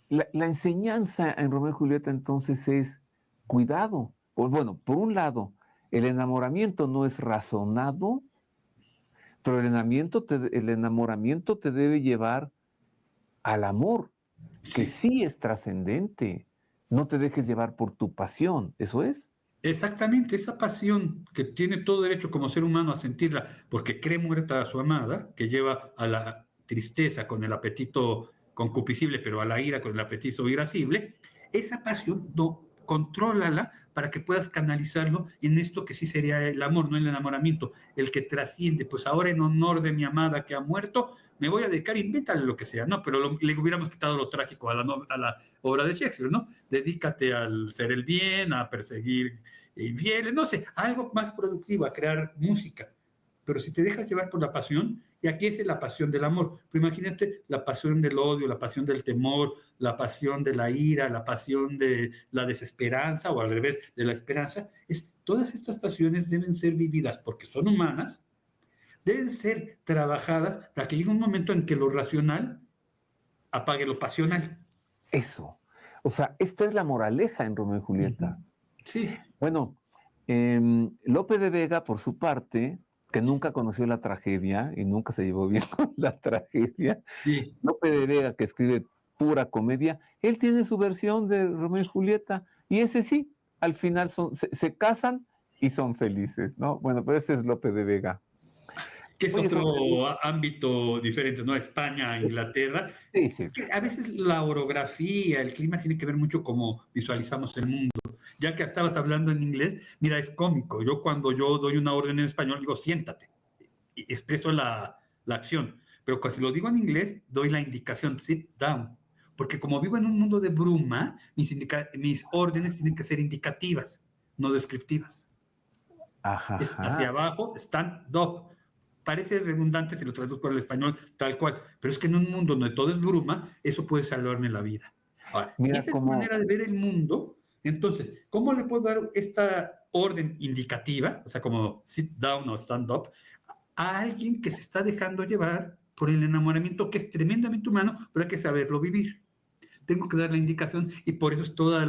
la enseñanza en Romeo y Julieta entonces es cuidado. Pues bueno, por un lado, el enamoramiento no es razonado, pero el enamoramiento te debe llevar al amor, que sí es trascendente. No te dejes llevar por tu pasión, ¿eso es? Exactamente, esa pasión que tiene todo derecho como ser humano a sentirla porque cree muerta a su amada, que lleva a la tristeza con el apetito concupiscible, pero a la ira con el apetito irascible, esa pasión contrólala para que puedas canalizarlo en esto que sí sería el amor, no el enamoramiento, el que trasciende. Pues ahora en honor de mi amada que ha muerto, me voy a dedicar, invéntale lo que sea, ¿no? Pero le hubiéramos quitado lo trágico a la obra de Shakespeare, ¿no? Dedícate al hacer el bien, a perseguir infieles, no sé, algo más productivo, a crear música. Pero si te dejas llevar por la pasión, y aquí es la pasión del amor, pero imagínate la pasión del odio, la pasión del temor, la pasión de la ira, la pasión de la desesperanza, o al revés, de la esperanza, todas estas pasiones deben ser vividas porque son humanas, deben ser trabajadas para que llegue un momento en que lo racional apague lo pasional. Eso. O sea, esta es la moraleja en Romeo y Julieta. Sí. Bueno, Lope de Vega, por su parte, que nunca conoció la tragedia y nunca se llevó bien con la tragedia, Sí. Lope de Vega, que escribe pura comedia, él tiene su versión de Romeo y Julieta, y ese sí, al final se casan y son felices, ¿no? Bueno, pero ese es Lope de Vega. Que es otro ámbito diferente, ¿no? España, Inglaterra. Sí, sí. A veces la orografía, el clima tiene que ver mucho cómo visualizamos el mundo. Ya que estabas hablando en inglés, mira, es cómico. Cuando yo doy una orden en español, digo, siéntate. Y expreso la acción. Pero cuando lo digo en inglés, doy la indicación, sit down. Porque como vivo en un mundo de bruma, mis órdenes tienen que ser indicativas, no descriptivas. Ajá. Es hacia abajo, stand up. Parece redundante si lo traduzco al español tal cual, pero es que en un mundo donde todo es bruma, eso puede salvarme la vida. Ahora, mira, si esa es la manera de ver el mundo, entonces, ¿cómo le puedo dar esta orden indicativa, o sea, como sit down o stand up, a alguien que se está dejando llevar por el enamoramiento que es tremendamente humano, pero hay que saberlo vivir? Tengo que dar la indicación y por eso es toda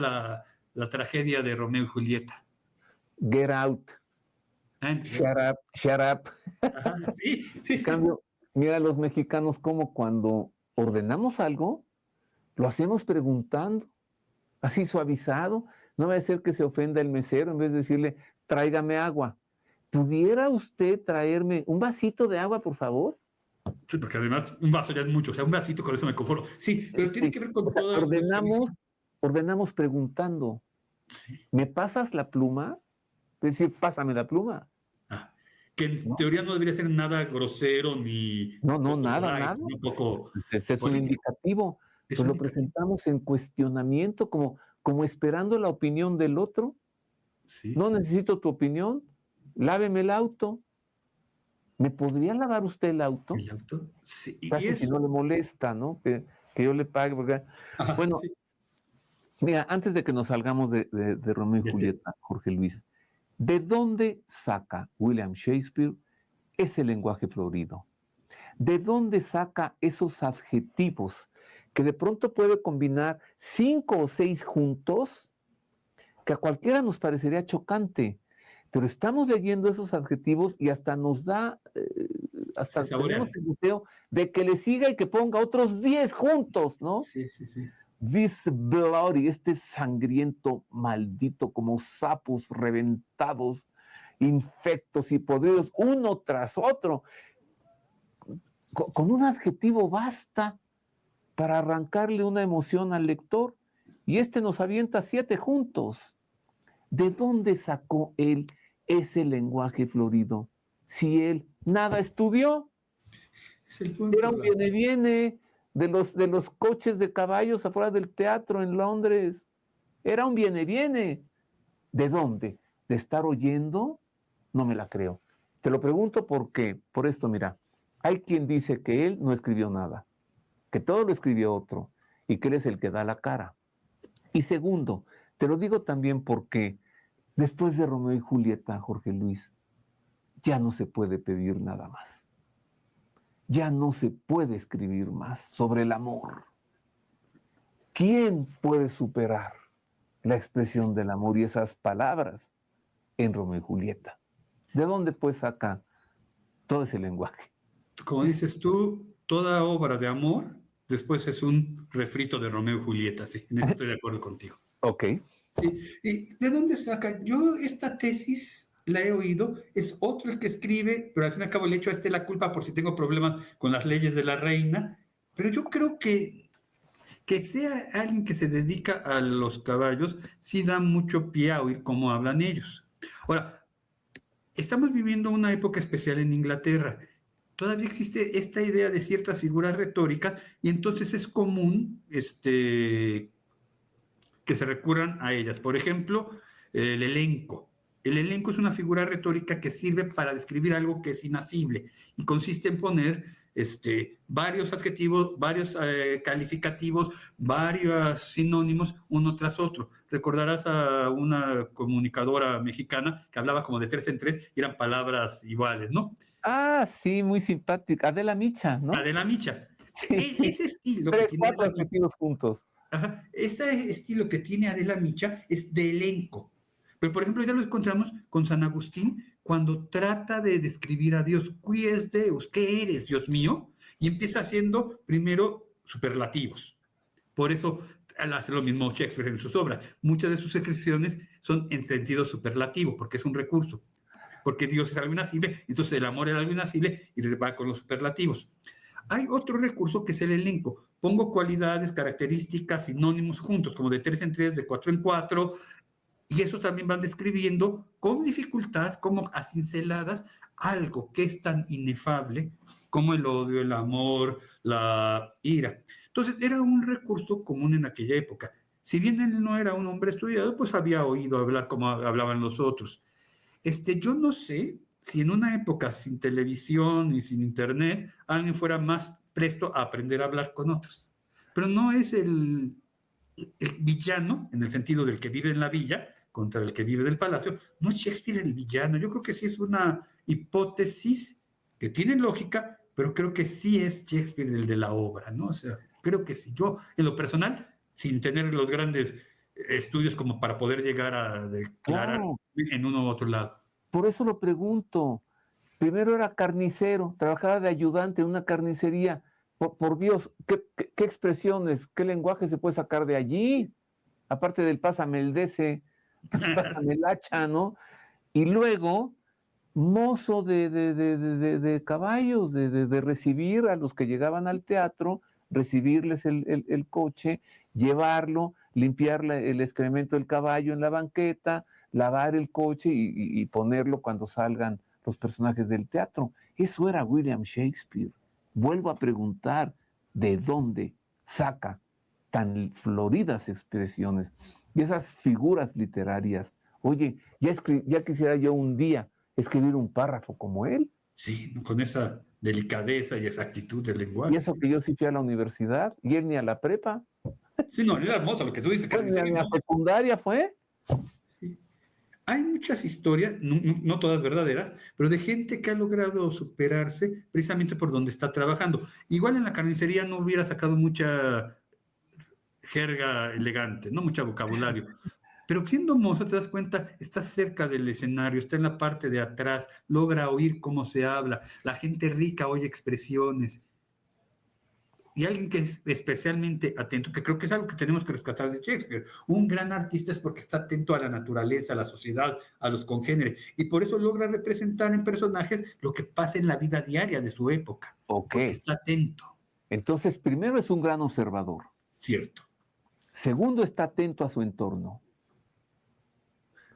la tragedia de Romeo y Julieta. Get out. Shut up. Ajá, sí. En cambio, mira, los mexicanos como cuando ordenamos algo, lo hacemos preguntando, así suavizado. No va a ser que se ofenda el mesero en vez de decirle, tráigame agua. ¿Pudiera usted traerme un vasito de agua, por favor? Sí, porque además un vaso ya es mucho, o sea, un vasito con eso me conformo. Sí, pero tiene que ver con todo. Ordenamos preguntando. Sí. ¿Me pasas la pluma? Es decir, pásame la pluma. Que en teoría no debería ser nada grosero ni... No, nada. Un poco este es un indicativo. Pues lo presentamos en cuestionamiento, como como esperando la opinión del otro. Sí. No necesito tu opinión, láveme el auto. ¿Me podría lavar usted el auto? El auto. Sí, y Casi si eso. no le molesta, ¿no? Que yo le pague, porque... Ajá, Bueno, sí. mira, antes de que nos salgamos de Romeo y Ya te- Julieta, Jorge Luis, ¿de dónde saca William Shakespeare ese lenguaje florido? ¿De dónde saca esos adjetivos que de pronto puede combinar 5 o 6 juntos, que a cualquiera nos parecería chocante? Pero estamos leyendo esos adjetivos y hasta nos da, Se hasta tenemos saborean. el deseo de que le siga y que ponga otros 10 juntos, ¿no? Sí, sí, sí. This bloody, este sangriento maldito, como sapos reventados, infectos y podridos, uno tras otro. Con un adjetivo basta para arrancarle una emoción al lector, y este nos avienta 7 juntos. ¿De dónde sacó él ese lenguaje florido? Si él nada estudió, Es el era punto. un viene-viene de los coches de caballos afuera del teatro en Londres. Era un viene-viene. ¿De dónde? ¿De estar oyendo? No me la creo. Te lo pregunto porque, por esto, mira, hay quien dice que él no escribió nada, que todo lo escribió otro y que él es el que da la cara. Y segundo, te lo digo también porque después de Romeo y Julieta, Jorge Luis, ya no se puede pedir nada más. Ya no se puede escribir más sobre el amor. ¿Quién puede superar la expresión del amor y esas palabras en Romeo y Julieta? ¿De dónde pues saca todo ese lenguaje? Como dices tú, toda obra de amor después es un refrito de Romeo y Julieta, sí, en eso estoy de acuerdo contigo. Ok. Sí, ¿y de dónde saca? Yo esta tesis la he oído, es otro el que escribe, pero al fin y al cabo le echo a este la culpa por si tengo problemas con las leyes de la reina, pero yo creo que sea alguien que se dedica a los caballos, sí da mucho pie a oír cómo hablan ellos. Ahora, estamos viviendo una época especial en Inglaterra. Todavía existe esta idea de ciertas figuras retóricas y entonces es común que se recurran a ellas. Por ejemplo, el elenco. El elenco es una figura retórica que sirve para describir algo que es inasible y consiste en poner varios adjetivos, varios calificativos, varios sinónimos uno tras otro. Recordarás a una comunicadora mexicana que hablaba como de 3 en 3 y eran palabras iguales, ¿no? Ah, sí, muy simpática. Adela Micha, ¿no? Adela Micha. Sí, sí. Ese estilo que 3, tiene 4 Adela Micha, adjetivos juntos. ajá, ese estilo que tiene Adela Micha es de elenco. Pero, por ejemplo, ya lo encontramos con San Agustín cuando trata de describir a Dios. Qui es Deus? ¿Qué eres, Dios mío? Y empieza haciendo primero superlativos. Por eso hace lo mismo Shakespeare en sus obras. Muchas de sus expresiones son en sentido superlativo, porque es un recurso. Porque Dios es algo inasible, entonces el amor es algo inasible y va con los superlativos. Hay otro recurso que es el elenco. Pongo cualidades, características, sinónimos juntos, como de 3 en 3, de 4 en 4, y eso también van describiendo con dificultad, como a cinceladas, algo que es tan inefable como el odio, el amor, la ira. Entonces, era un recurso común en aquella época. Si bien él no era un hombre estudiado, pues había oído hablar como hablaban los otros. Yo no sé si en una época sin televisión y sin internet, alguien fuera más presto a aprender a hablar con otros. Pero no es el villano, en el sentido del que vive en la villa, contra el que vive del palacio, no es Shakespeare el villano. Yo creo que sí es una hipótesis que tiene lógica, pero creo que sí es Shakespeare el de la obra, ¿no? O sea, creo que sí. Yo, en lo personal, sin tener los grandes estudios como para poder llegar a declarar Claro, en uno u otro lado. por eso lo pregunto. Primero era carnicero, trabajaba de ayudante en una carnicería. Por Dios, ¿qué expresiones, qué lenguaje se puede sacar de allí? Aparte del pásame el DC, pásame el hacha, ¿no? Y luego, mozo de caballos, de recibir a los que llegaban al teatro, recibirles el coche, llevarlo, limpiar el excremento del caballo en la banqueta, lavar el coche y ponerlo cuando salgan los personajes del teatro. Eso era William Shakespeare. Vuelvo a preguntar, ¿de dónde saca tan floridas expresiones? Y esas figuras literarias. Oye, ya quisiera yo un día escribir un párrafo como él. Sí, ¿no? Con esa delicadeza y exactitud del Y lenguaje. eso que yo sí fui a la universidad, y él ni a la prepa, Sí, no, era hermoso lo que tú dices, pues ni a Carnicería, la ¿no? secundaria fue. Sí. Hay muchas historias, no todas verdaderas, pero de gente que ha logrado superarse precisamente por donde está trabajando. Igual en la carnicería no hubiera sacado mucha jerga elegante, no mucho vocabulario. Pero siendo mozo, te das cuenta, está cerca del escenario, está en la parte de atrás, logra oír cómo se habla, la gente rica oye expresiones. Y alguien que es especialmente atento, que creo que es algo que tenemos que rescatar de Shakespeare. Un gran artista es porque está atento a la naturaleza, a la sociedad, a los congéneres, y por eso logra representar en personajes lo que pasa en la vida diaria de su época, Ok. porque está atento, Entonces, primero es un gran observador. ¿cierto? Segundo, está atento a su entorno.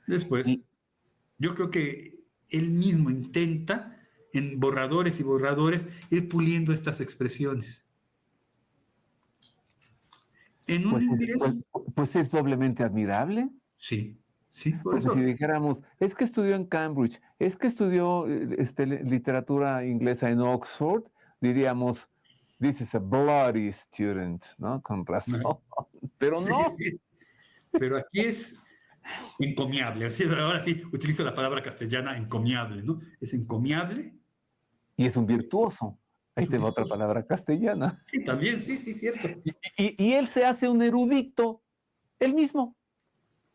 Después, Y yo creo que él mismo intenta, en borradores y borradores, ir puliendo estas expresiones. En un pues, inglés, pues, pues es doblemente admirable. sí, sí, por Porque eso. si dijéramos, es que estudió en Cambridge, es que estudió literatura inglesa en Oxford, diríamos, this is a bloody student, ¿no? Con razón. Pero Sí, no, sí, pero aquí es encomiable. Así, ahora sí utilizo la palabra castellana encomiable, ¿no? Es encomiable. y es un virtuoso. Ahí Es un te va otra virtuoso. palabra castellana. Sí, también, sí, sí, cierto. Y él se hace un erudito, él mismo.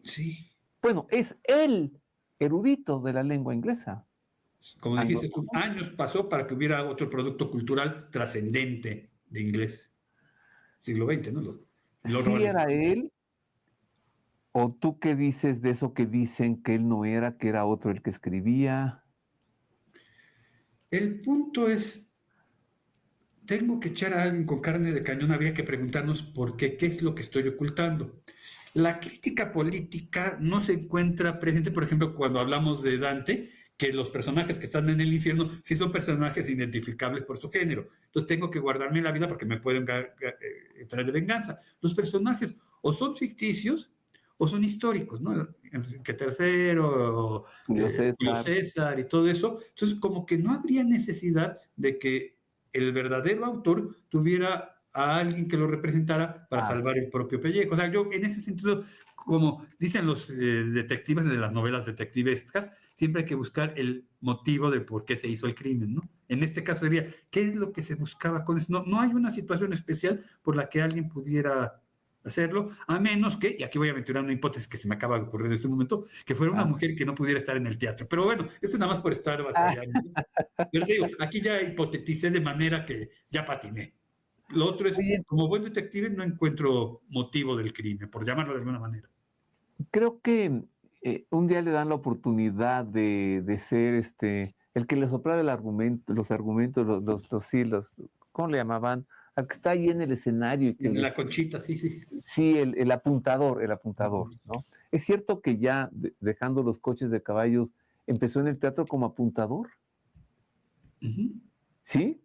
Sí, Bueno, es el erudito de la lengua inglesa. como dijiste tú, Anglosajón. años pasó para que hubiera otro producto cultural trascendente de inglés. Siglo XX, ¿no? Los Sí roles. era él, o tú qué dices de eso que dicen que él no era, que era otro el que escribía. El punto es, tengo que echar a alguien con carne de cañón, habría que preguntarnos por qué es lo que estoy ocultando. La crítica política no se encuentra presente, por ejemplo, cuando hablamos de Dante, que los personajes que están en el infierno sí son personajes identificables por su género. Entonces tengo que guardarme la vida porque me pueden traer venganza. Los personajes o son ficticios o son históricos, ¿no? Enrique III, Julio Julio César. César y todo eso. Entonces, como que no habría necesidad de que el verdadero autor tuviera a alguien que lo representara para Ah, salvar el propio pellejo. O sea, yo en ese sentido, como dicen los detectives de las novelas detectivescas, siempre hay que buscar el motivo de por qué se hizo el crimen, ¿no? En este caso sería, ¿qué es lo que se buscaba con eso? No, no hay una situación especial por la que alguien pudiera hacerlo, a menos que, y aquí voy a aventurar una hipótesis que se me acaba de ocurrir en este momento, que fuera una ah, mujer que no pudiera estar en el teatro. Pero bueno, eso nada más por estar ah. batallando. Pero te digo, aquí ya hipoteticé de manera que ya patiné. Lo otro es, Oye, como buen detective no encuentro motivo del crimen, por llamarlo de alguna manera. creo que un día le dan la oportunidad de ser el que le soplara el argumento, los argumentos, sí, ¿cómo le llamaban? Al que está ahí en el escenario y que En les, la Conchita, sí, sí. sí, el apuntador, ¿no? Es cierto que ya dejando los coches de caballos, empezó en el teatro como apuntador, Uh-huh. ¿sí?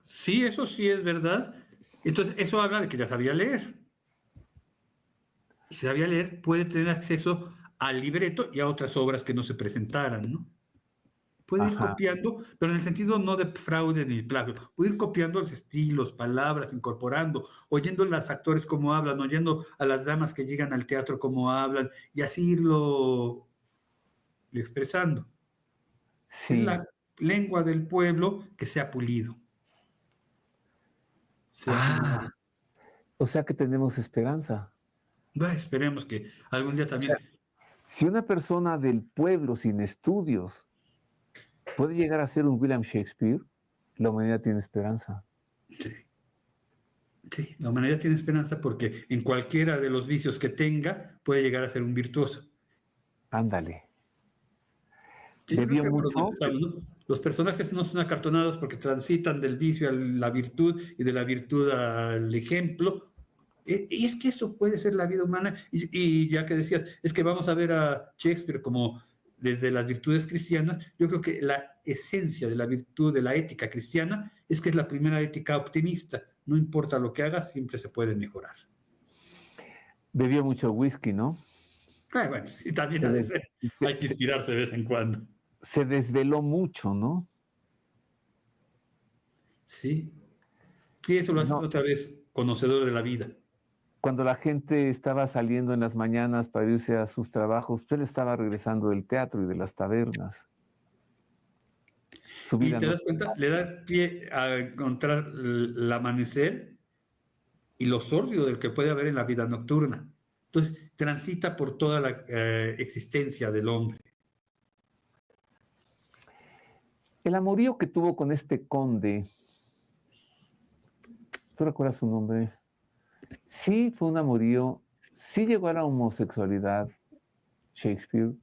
Sí, eso sí es verdad. Entonces, eso habla de que ya sabía leer. Y si sabía leer, puede tener acceso al libreto y a otras obras que no se presentaran, ¿no? Puede ir Ajá, copiando, pero en el sentido no de fraude ni plagio. Puede ir copiando los estilos, palabras, incorporando, oyendo a los actores cómo hablan, oyendo a las damas que llegan al teatro cómo hablan, y así irlo expresando. Es sí. la lengua del pueblo que se ha pulido, se ha afinado. Ah, o sea que tenemos esperanza. Bueno, esperemos que algún día O sea, también. si una persona del pueblo sin estudios puede llegar a ser un William Shakespeare, la humanidad tiene esperanza. Sí, sí, la humanidad tiene esperanza porque en cualquiera de los vicios que tenga puede llegar a ser un virtuoso. Ándale. Sí, yo creo Bebió que por donde mucho. empezamos, ¿no? Los personajes no son acartonados porque transitan del vicio a la virtud y de la virtud al ejemplo. Y es que eso puede ser la vida humana. Y ya que decías, es que vamos a ver a Shakespeare como desde las virtudes cristianas, yo creo que la esencia de la virtud de la ética cristiana es que es la primera ética optimista. No importa lo que hagas, siempre se puede mejorar. Bebió mucho whisky, ¿no? Bueno, sí, también Se, ha de des- ser. se- Hay que se- inspirarse de vez en cuando. se desveló mucho, ¿no? Sí. Y eso lo hace No, otra vez conocedor de la vida. cuando la gente estaba saliendo en las mañanas para irse a sus trabajos, él estaba regresando del teatro y de las tabernas. Su Y vida te no. das cuenta, le das pie a encontrar el amanecer y lo sórdido del que puede haber en la vida nocturna. Entonces, transita por toda la existencia del hombre. El amorío que tuvo con este conde, ¿tú recuerdas su nombre? Sí, fue un amorío, sí llegó a la homosexualidad, Shakespeare,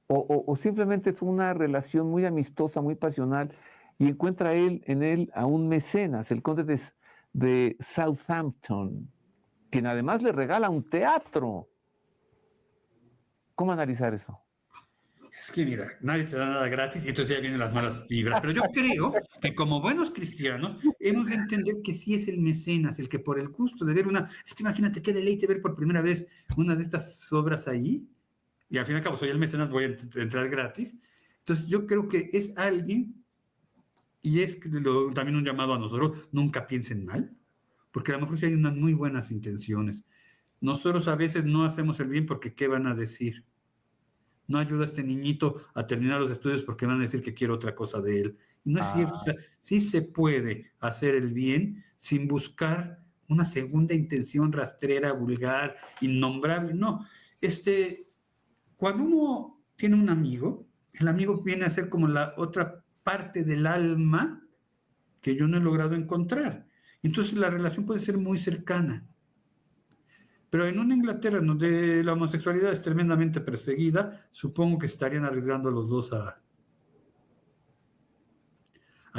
o simplemente fue una relación muy amistosa, muy pasional, y encuentra en él a un mecenas, el conde de Southampton, quien además le regala un teatro. ¿Cómo analizar eso? Es que mira, nadie te da nada gratis y entonces ya vienen las malas vibras. Pero yo creo que como buenos cristianos hemos de entender que sí es el mecenas, el que por el gusto de ver una... Es que imagínate qué deleite ver por primera vez una de estas obras ahí. Y al fin y al cabo soy el mecenas, voy a entrar gratis. Entonces yo creo que es alguien, y es también un llamado a nosotros, nunca piensen mal, porque a lo mejor sí hay unas muy buenas intenciones. Nosotros a veces no hacemos el bien porque ¿qué van a decir? No ayuda a este niñito a terminar los estudios porque van a decir que quiero otra cosa de él. Y no es cierto, o sea, sí se puede hacer el bien sin buscar una segunda intención rastrera, vulgar, innombrable. No, cuando uno tiene un amigo, el amigo viene a ser como la otra parte del alma que yo no he logrado encontrar. Entonces la relación puede ser muy cercana. Pero en una Inglaterra donde la homosexualidad es tremendamente perseguida, supongo que estarían arriesgando los dos a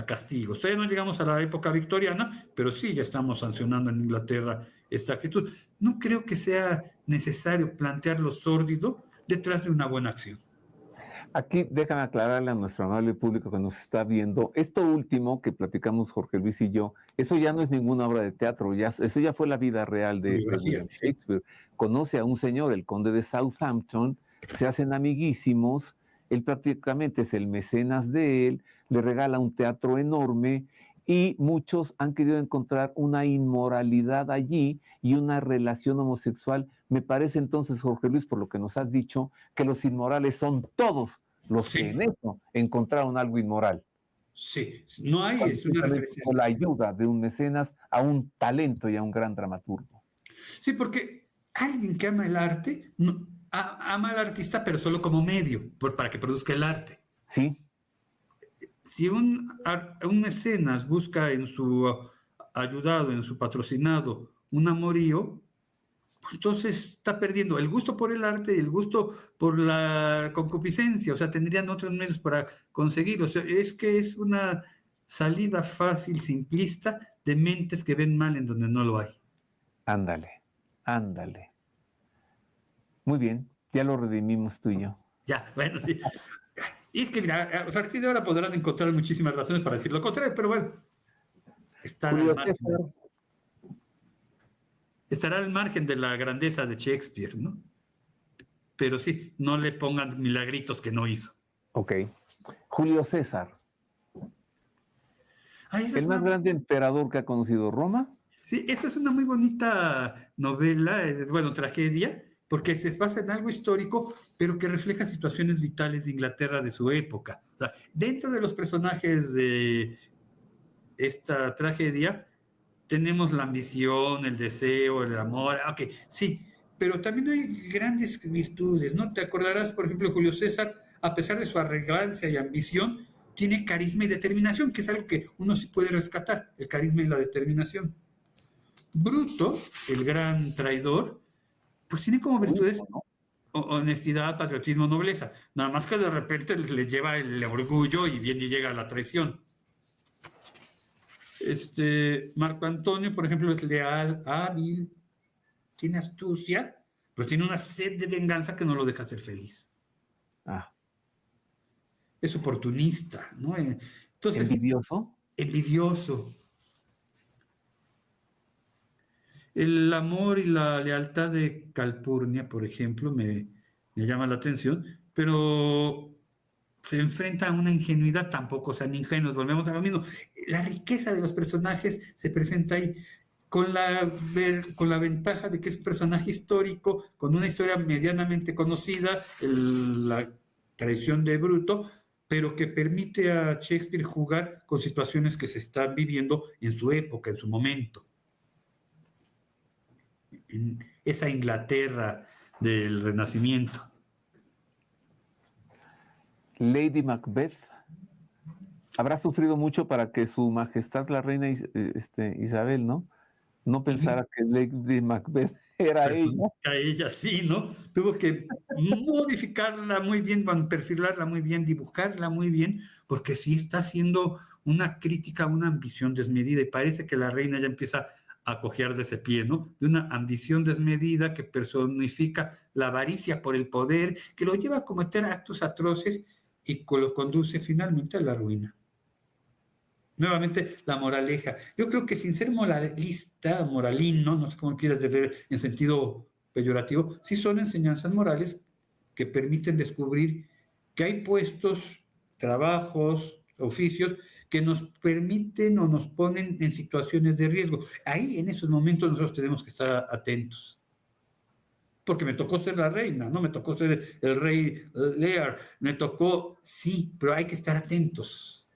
castigos. Todavía no llegamos a la época victoriana, pero sí ya estamos sancionando en Inglaterra esta actitud. No creo que sea necesario plantear lo sórdido detrás de una buena acción. Aquí déjame aclararle a nuestro amable público que nos está viendo, esto último que platicamos Jorge Luis y yo, eso ya no es ninguna obra de teatro, eso ya fue la vida real de Biografía, William sí. Shakespeare. Conoce a un señor, el conde de Southampton, se hacen amiguísimos, él prácticamente es el mecenas de él, le regala un teatro enorme y muchos han querido encontrar una inmoralidad allí y una relación homosexual. Me parece entonces, Jorge Luis, por lo que nos has dicho, que los inmorales son todos los que en Sí, eso encontraron algo inmoral, sí. No hay cuando una simplemente referencia. con la ayuda de un mecenas a un talento y a un gran dramaturgo. Sí, porque alguien que ama el arte, ama al artista, pero solo como medio, para que produzca el arte. Sí, Si un mecenas busca en su ayudado, en su patrocinado, un amorío, pues entonces está perdiendo el gusto por el arte y el gusto por la concupiscencia, o sea, tendrían otros medios para conseguirlo. O sea, es que es una salida fácil, simplista, de mentes que ven mal en donde no lo hay. ándale, ándale. Muy bien, ya lo redimimos tú y yo. Ya, bueno, sí. Y es que, mira, a partir de ahora podrán encontrar muchísimas razones para decir lo contrario, pero bueno, están al Julio margen. César, Estará al margen de la grandeza de Shakespeare, ¿no? Pero sí, no le pongan milagritos que no hizo. ok. Julio César, Esa es el más una, grande emperador que ha conocido Roma. sí, esa es una muy bonita novela, bueno, tragedia, porque se basa en algo histórico, pero que refleja situaciones vitales de Inglaterra de su época. O sea, dentro de los personajes de esta tragedia, tenemos la ambición, el deseo, el amor, ok, sí, pero también hay grandes virtudes, ¿no? Te acordarás, por ejemplo, Julio César, a pesar de su arrogancia y ambición, tiene carisma y determinación, que es algo que uno sí puede rescatar, el carisma y la determinación. Bruto, el gran traidor, pues tiene como virtudes honestidad, patriotismo, nobleza, nada más que de repente le lleva el orgullo y bien y llega a la traición. Marco Antonio, por ejemplo, es leal, hábil, tiene astucia, pero tiene una sed de venganza que no lo deja ser feliz. Ah, Es oportunista, ¿no? Entonces, envidioso. envidioso. El amor y la lealtad de Calpurnia, por ejemplo, me me llama la atención, pero se enfrenta a una ingenuidad, tampoco sean ingenuos, volvemos a lo mismo. La riqueza de los personajes se presenta ahí con la ventaja de que es un personaje histórico, con una historia medianamente conocida, la traición de Bruto, pero que permite a Shakespeare jugar con situaciones que se están viviendo en su época, en su momento. En esa Inglaterra del Renacimiento. Lady Macbeth habrá sufrido mucho para que su majestad la reina Isabel, no pensara que Lady Macbeth era ella. A ella sí, ¿no? Tuvo que modificarla muy bien, perfilarla muy bien, dibujarla muy bien, porque sí está haciendo una crítica, una ambición desmedida, y parece que la reina ya empieza a cojear de ese pie, ¿no? De una ambición desmedida que personifica la avaricia por el poder, que lo lleva a cometer actos atroces y lo conduce finalmente a la ruina. Nuevamente, la moraleja. Yo creo que sin ser moralista, moralino, no sé cómo quieras decir en sentido peyorativo, sí son enseñanzas morales que permiten descubrir que hay puestos, trabajos, oficios que nos permiten o nos ponen en situaciones de riesgo. Ahí, en esos momentos, nosotros tenemos que estar atentos. Porque me tocó ser la reina, no me tocó ser el rey Lear, me tocó, sí, pero hay que estar atentos.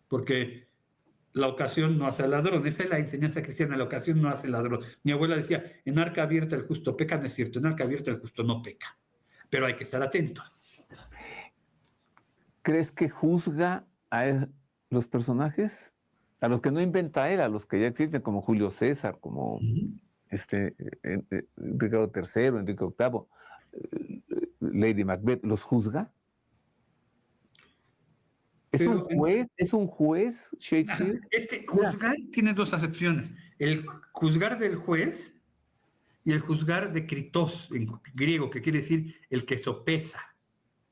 Porque la ocasión no hace al ladrón. Esa es la enseñanza cristiana, la ocasión no hace al ladrón. Mi abuela decía, en arca abierta el justo peca, no es cierto, en arca abierta el justo no peca. Pero hay que estar atento. ¿Crees que juzga a los personajes? A los que no inventa él, a los que ya existen, como Julio César, como Ricardo III, Enrique VIII, Lady Macbeth, ¿los juzga? ¿Es un juez Shakespeare? Es que juzgar tiene dos acepciones. El juzgar del juez y el juzgar de kritos, en griego, que quiere decir el que sopesa,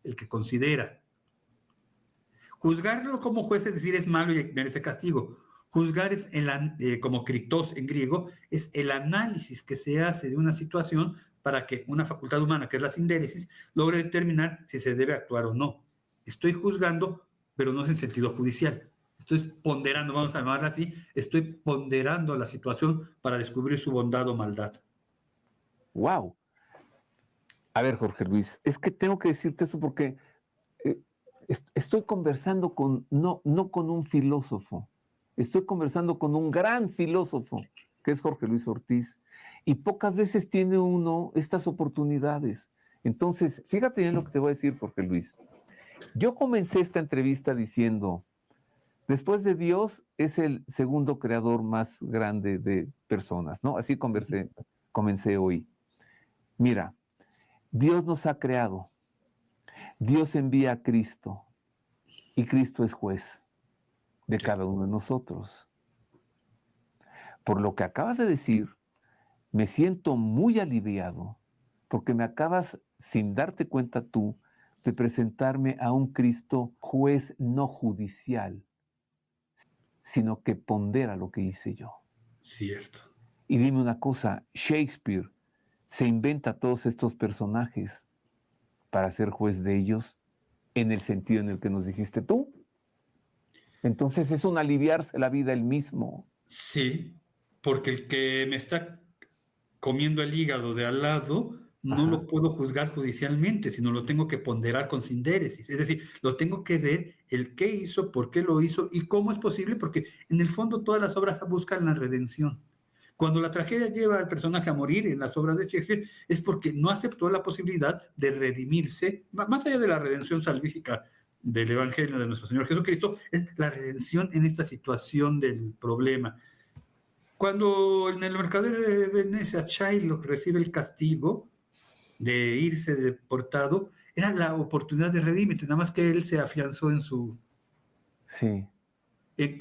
el que considera. Juzgarlo como juez es decir, es malo y merece castigo. Juzgar es como kritos en griego, es el análisis que se hace de una situación para que una facultad humana, que es la sindéresis, logre determinar si se debe actuar o no. Estoy juzgando, pero no es en sentido judicial. Estoy ponderando, vamos a llamarla así, estoy ponderando la situación para descubrir su bondad o maldad. ¡Wow! A ver, Jorge Luis, es que tengo que decirte eso porque estoy conversando no con un filósofo, estoy conversando con un gran filósofo, que es Jorge Luis Ortiz, y pocas veces tiene uno estas oportunidades. Entonces, fíjate bien lo que te voy a decir, Jorge Luis. Yo comencé esta entrevista diciendo, después de Dios es el segundo creador más grande de personas, ¿no? Así comencé hoy. Mira, Dios nos ha creado. Dios envía a Cristo y Cristo es juez de cada uno de nosotros. Por lo que acabas de decir, me siento muy aliviado porque me acabas, sin darte cuenta tú, de presentarme a un Cristo juez no judicial, sino que pondera lo que hice yo. Cierto. Y dime una cosa, Shakespeare se inventa todos estos personajes para ser juez de ellos en el sentido en el que nos dijiste tú. Entonces es un aliviarse la vida él mismo. Sí, porque el que me está comiendo el hígado de al lado no lo puedo juzgar judicialmente, sino lo tengo que ponderar con sindéresis. Es decir, lo tengo que ver el qué hizo, por qué lo hizo y cómo es posible, porque en el fondo todas las obras buscan la redención. Cuando la tragedia lleva al personaje a morir en las obras de Shakespeare es porque no aceptó la posibilidad de redimirse, más allá de la redención salvífica del Evangelio de nuestro Señor Jesucristo, es la redención en esta situación del problema. Cuando en el mercader de Venecia Shylock recibe el castigo de irse deportado, era la oportunidad de redimirse, nada más que él se afianzó en su... Sí.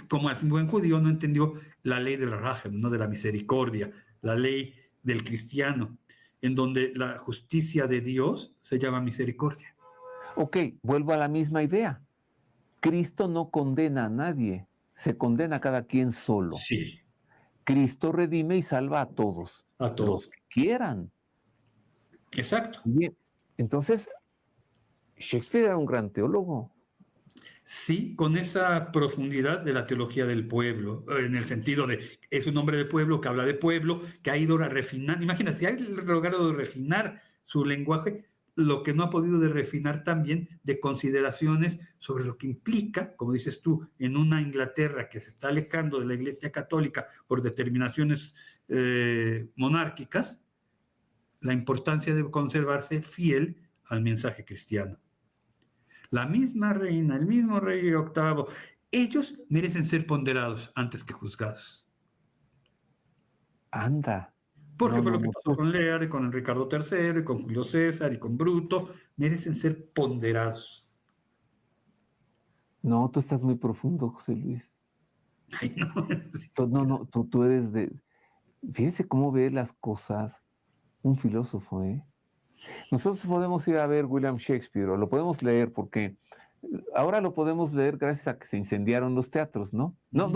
Como el buen judío no entendió la ley del Rahem, no de la misericordia, la ley del cristiano, en donde la justicia de Dios se llama misericordia. Ok, vuelvo a la misma idea. Cristo no condena a nadie, se condena a cada quien solo. Sí. Cristo redime y salva a todos. A todos. Los que quieran. Exacto. Bien, Entonces, Shakespeare era un gran teólogo. Sí, con esa profundidad de la teología del pueblo, en el sentido de, es un hombre de pueblo que habla de pueblo, que ha ido a refinar, imagínate, si ha logrado refinar su lenguaje, lo que no ha podido de refinar también de consideraciones sobre lo que implica, como dices tú, en una Inglaterra que se está alejando de la Iglesia Católica por determinaciones monárquicas, la importancia de conservarse fiel al mensaje cristiano. La misma reina, el mismo rey octavo, ellos merecen ser ponderados antes que juzgados. Anda. Porque fue lo que pasó con Lear, y con Ricardo III, y con Julio César, y con Bruto. Merecen ser ponderados. No, tú estás muy profundo, José Luis. Ay, no. No, tú eres de... Fíjense cómo ve las cosas un filósofo, ¿eh? Nosotros podemos ir a ver William Shakespeare, o lo podemos leer, porque ahora lo podemos leer gracias a que se incendiaron los teatros, ¿no? No,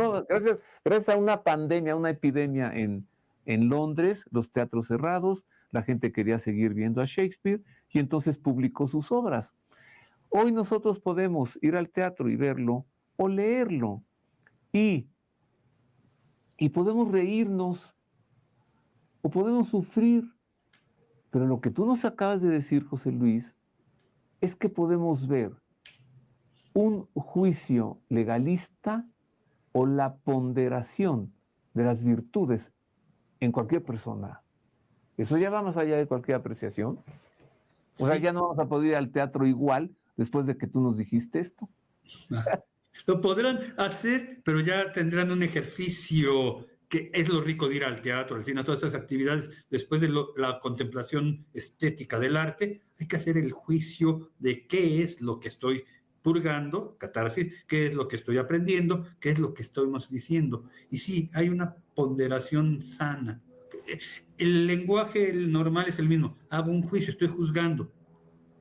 gracias a una pandemia, una epidemia en Londres, los teatros cerrados, la gente quería seguir viendo a Shakespeare y entonces publicó sus obras. Hoy nosotros podemos ir al teatro y verlo o leerlo y podemos reírnos o podemos sufrir. Pero lo que tú nos acabas de decir, José Luis, es que podemos ver un juicio legalista o la ponderación de las virtudes en cualquier persona. Eso ya va más allá de cualquier apreciación. O sea, ya no vamos a poder ir al teatro igual después de que tú nos dijiste esto. Lo podrán hacer, pero ya tendrán un ejercicio que es lo rico de ir al teatro, al cine, a todas esas actividades. Después de la contemplación estética del arte, hay que hacer el juicio de qué es lo que estoy purgando, catarsis, qué es lo que estoy aprendiendo, qué es lo que estamos diciendo. Y sí, hay una ponderación sana. El lenguaje normal es el mismo. Hago un juicio, estoy juzgando,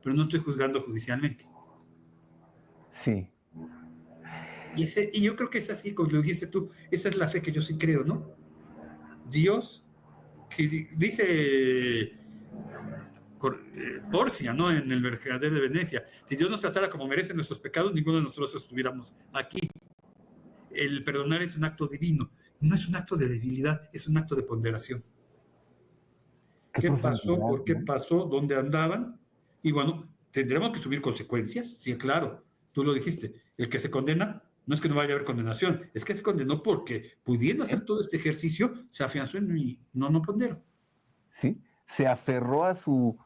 pero no estoy juzgando judicialmente. Sí. Y yo creo que es así, como lo dijiste tú, esa es la fe que yo sí creo, ¿no? Dios, si dice Porcia, ¿no? En el Mercader de Venecia, si Dios nos tratara como merecen nuestros pecados, ninguno de nosotros estuviéramos aquí. El perdonar es un acto divino, y no es un acto de debilidad, es un acto de ponderación. ¿Qué pasó? ¿Por qué pasó? ¿Dónde andaban? Y bueno, tendremos que subir consecuencias, sí, claro, tú lo dijiste, el que se condena no es que no vaya a haber condenación, es que se condenó porque pudiendo hacer todo este ejercicio, se afianzó en mi no pondero. Sí, se aferró a su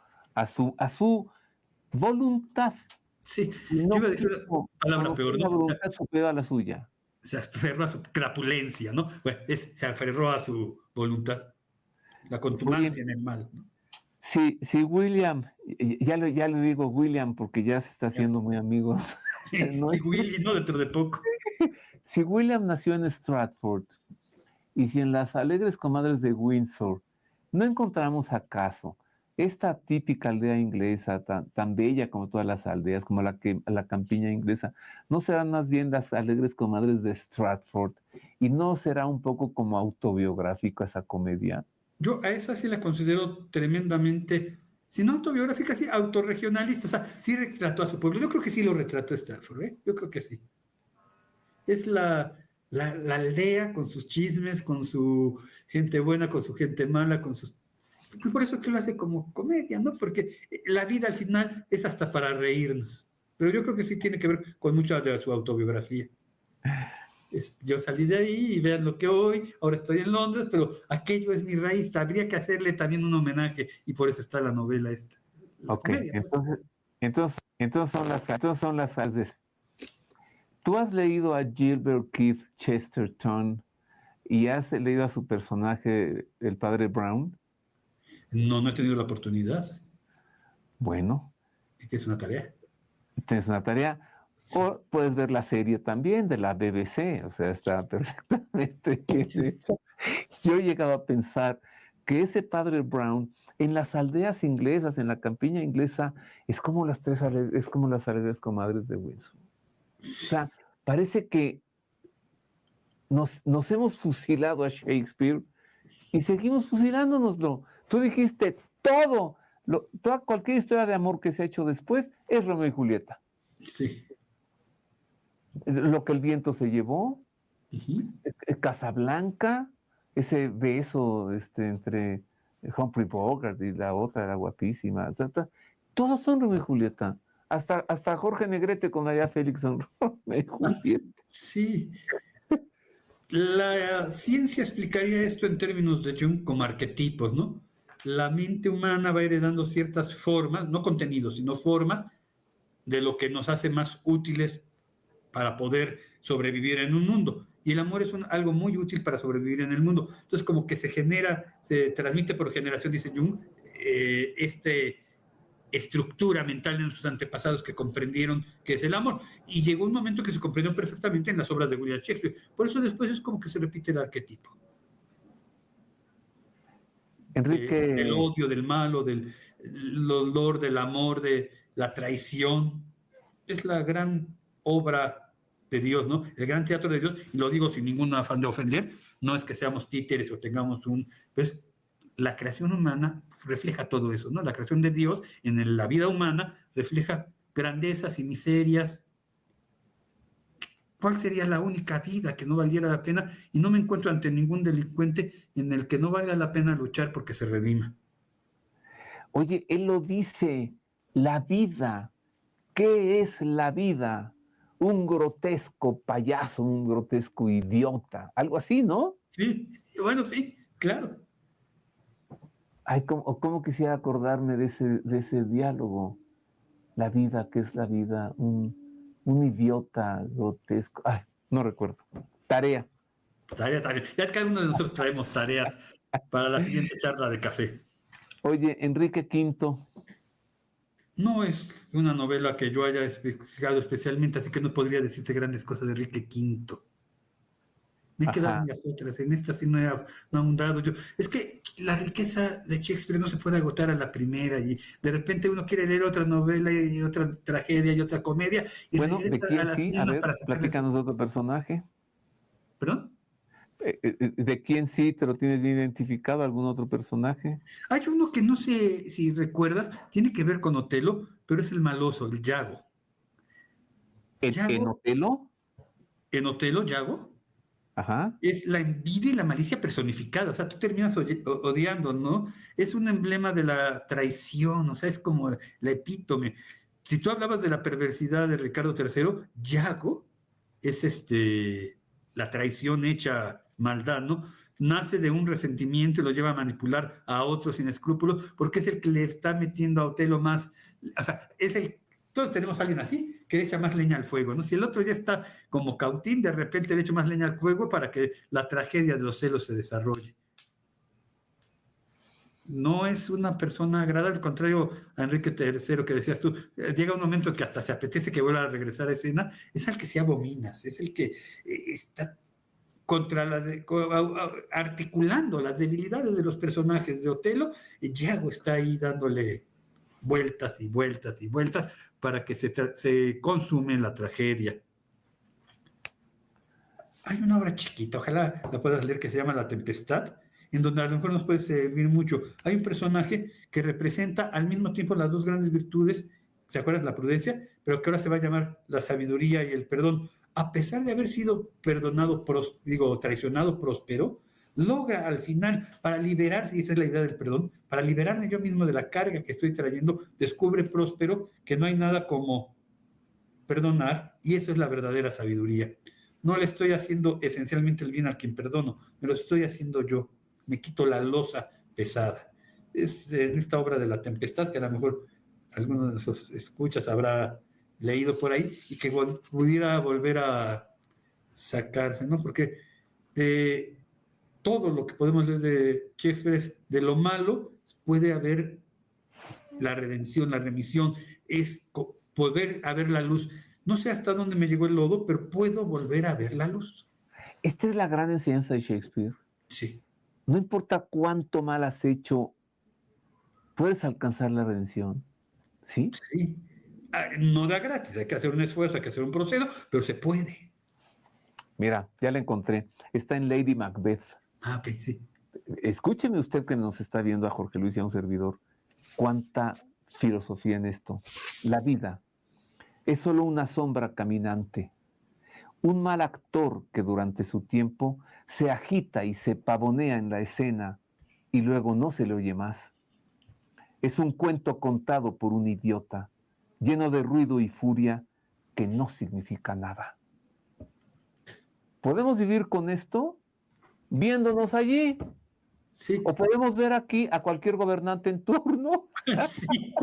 voluntad. Sí, no yo iba a decir una palabra peor, ¿no? La voluntad superior a la suya. Se aferró a su crapulencia, ¿no? Bueno, se aferró a su voluntad, la contumacia en el mal, ¿no? Sí, William, ya le digo William porque ya se está haciendo muy amigo. Sí, ¿no? Sí, Willy, ¿no? Dentro de poco. Si William nació en Stratford y si en las alegres comadres de Windsor no encontramos acaso esta típica aldea inglesa tan bella como todas las aldeas, como la campiña inglesa, ¿no serán más bien las alegres comadres de Stratford? ¿Y no será un poco como autobiográfico esa comedia? Yo a esa sí la considero tremendamente, si no autobiográfica, sí autorregionalista. O sea, sí retrató a su pueblo. Yo creo que sí lo retrató Stratford, ¿eh? Yo creo que sí. Es la aldea con sus chismes, con su gente buena, con su gente mala, con sus... Por eso es que lo hace como comedia, ¿no? Porque la vida al final es hasta para reírnos. Pero yo creo que sí tiene que ver con mucha de su autobiografía. Yo salí de ahí y vean lo que hoy, ahora estoy en Londres, pero aquello es mi raíz, habría que hacerle también un homenaje y por eso está la novela esta. La comedia, pues. Entonces son las salsas. ¿Tú has leído a Gilbert Keith Chesterton y has leído a su personaje, el padre Brown? No he tenido la oportunidad. Bueno. Es una tarea. Tienes una tarea. Sí. O puedes ver la serie también de la BBC, o sea, está perfectamente bien hecho. Yo he llegado a pensar que ese padre Brown en las aldeas inglesas, en la campiña inglesa, es como las alegres comadres de Windsor. O sea, parece que nos hemos fusilado a Shakespeare y seguimos fusilándonoslo. Tú dijiste todo Cualquier historia de amor que se ha hecho después es Romeo y Julieta. Sí. Lo que el viento se llevó, Casablanca, ese beso entre Humphrey Bogart y la otra era guapísima. Todos son Romeo y Julieta. Hasta Jorge Negrete con Allá Félix son Romeo y Julieta. Sí. La ciencia explicaría esto en términos de Jung como arquetipos, ¿no? La mente humana va heredando ciertas formas, no contenidos, sino formas de lo que nos hace más útiles para poder sobrevivir en un mundo. Y el amor es algo muy útil para sobrevivir en el mundo. Entonces, como que se transmite por generación, dice Jung, estructura mental de nuestros antepasados que comprendieron qué es el amor. Y llegó un momento que se comprendió perfectamente en las obras de William Shakespeare. Por eso después es como que se repite el arquetipo. Enrique... del odio, del malo, del dolor, del amor, de la traición. Es la gran obra de Dios, ¿no? El gran teatro de Dios, y lo digo sin ningún afán de ofender, no es que seamos títeres o tengamos pues la creación humana refleja todo eso, ¿no? La creación de Dios en la vida humana refleja grandezas y miserias. ¿Cuál sería la única vida que no valiera la pena? Y no me encuentro ante ningún delincuente en el que no valga la pena luchar porque se redima. Oye, él lo dice, la vida. ¿Qué es la vida? Un grotesco payaso, un grotesco idiota, algo así, ¿no? Sí, bueno, sí, claro. Ay, ¿cómo quisiera acordarme de ese diálogo? La vida, ¿qué es la vida? Un idiota grotesco. Ay, no recuerdo. Tarea. Tarea. Ya cada uno de nosotros traemos tareas para la siguiente charla de café. Oye, Enrique V. No es una novela que yo haya fijado especialmente, así que no podría decirte grandes cosas de Enrique V. Me he quedado en las otras, en esta sí no he ahondado yo. Es que la riqueza de Shakespeare no se puede agotar a la primera y de repente uno quiere leer otra novela y otra tragedia y otra comedia y Bueno, regresa ¿de quién a las sí? A mismas ver, para sacarles... platícanos de otro personaje. ¿Perdón? ¿De quién sí te lo tienes bien identificado? ¿Algún otro personaje? Hay uno que no sé si recuerdas, tiene que ver con Otelo, pero es el maloso, el Yago. ¿En Otelo? En Otelo, Yago, Ajá. es la envidia y la malicia personificada. O sea, tú terminas odiando, ¿no? Es un emblema de la traición, o sea, es como la epítome. Si tú hablabas de la perversidad de Ricardo III, Yago es la traición hecha maldad, ¿no? Nace de un resentimiento y lo lleva a manipular a otros sin escrúpulos, porque es el que le está metiendo a Otelo más, o sea, todos tenemos a alguien así que le echa más leña al fuego, ¿no? Si el otro ya está como cautín, de repente le echa más leña al fuego para que la tragedia de los celos se desarrolle. No es una persona agradable, al contrario a Enrique III que decías tú, llega un momento que hasta se apetece que vuelva a regresar a escena, es al que se abominas, es el que está articulando las debilidades de los personajes de Otelo, y Yago está ahí dándole vueltas y vueltas y vueltas para que se consume la tragedia. Hay una obra chiquita, ojalá la puedas leer, que se llama La Tempestad, en donde a lo mejor nos puede servir mucho. Hay un personaje que representa al mismo tiempo las dos grandes virtudes, ¿se acuerdan? La prudencia, pero que ahora se va a llamar la sabiduría y el perdón. A pesar de haber sido traicionado, próspero, logra al final, para liberarse, y esa es la idea del perdón, para liberarme yo mismo de la carga que estoy trayendo, descubre Próspero que no hay nada como perdonar, y eso es la verdadera sabiduría. No le estoy haciendo esencialmente el bien al quien perdono, me lo estoy haciendo yo, me quito la losa pesada. Es en esta obra de La Tempestad, que a lo mejor alguno de esos escuchas habrá leído por ahí, y que pudiera volver a sacarse, ¿no? Porque de todo lo que podemos leer de Shakespeare es de lo malo puede haber la redención, la remisión, es poder ver la luz. No sé hasta dónde me llegó el lodo, pero puedo volver a ver la luz. Esta es la gran enseñanza de Shakespeare. Sí. No importa cuánto mal has hecho, puedes alcanzar la redención. ¿Sí? Sí. No da gratis, hay que hacer un esfuerzo, hay que hacer un proceso, pero se puede. Mira, ya la encontré. Está en Lady Macbeth. Ok, sí. Escúcheme usted que nos está viendo a Jorge Luis y a un servidor. cuánta filosofía en esto. La vida es solo una sombra caminante, un mal actor que durante su tiempo se agita y se pavonea en la escena y luego no se le oye más. Es un cuento contado por un idiota, lleno de ruido y furia que no significa nada. ¿Podemos vivir con esto viéndonos allí? Sí, ¿O podemos ver aquí a cualquier gobernante en turno? sí.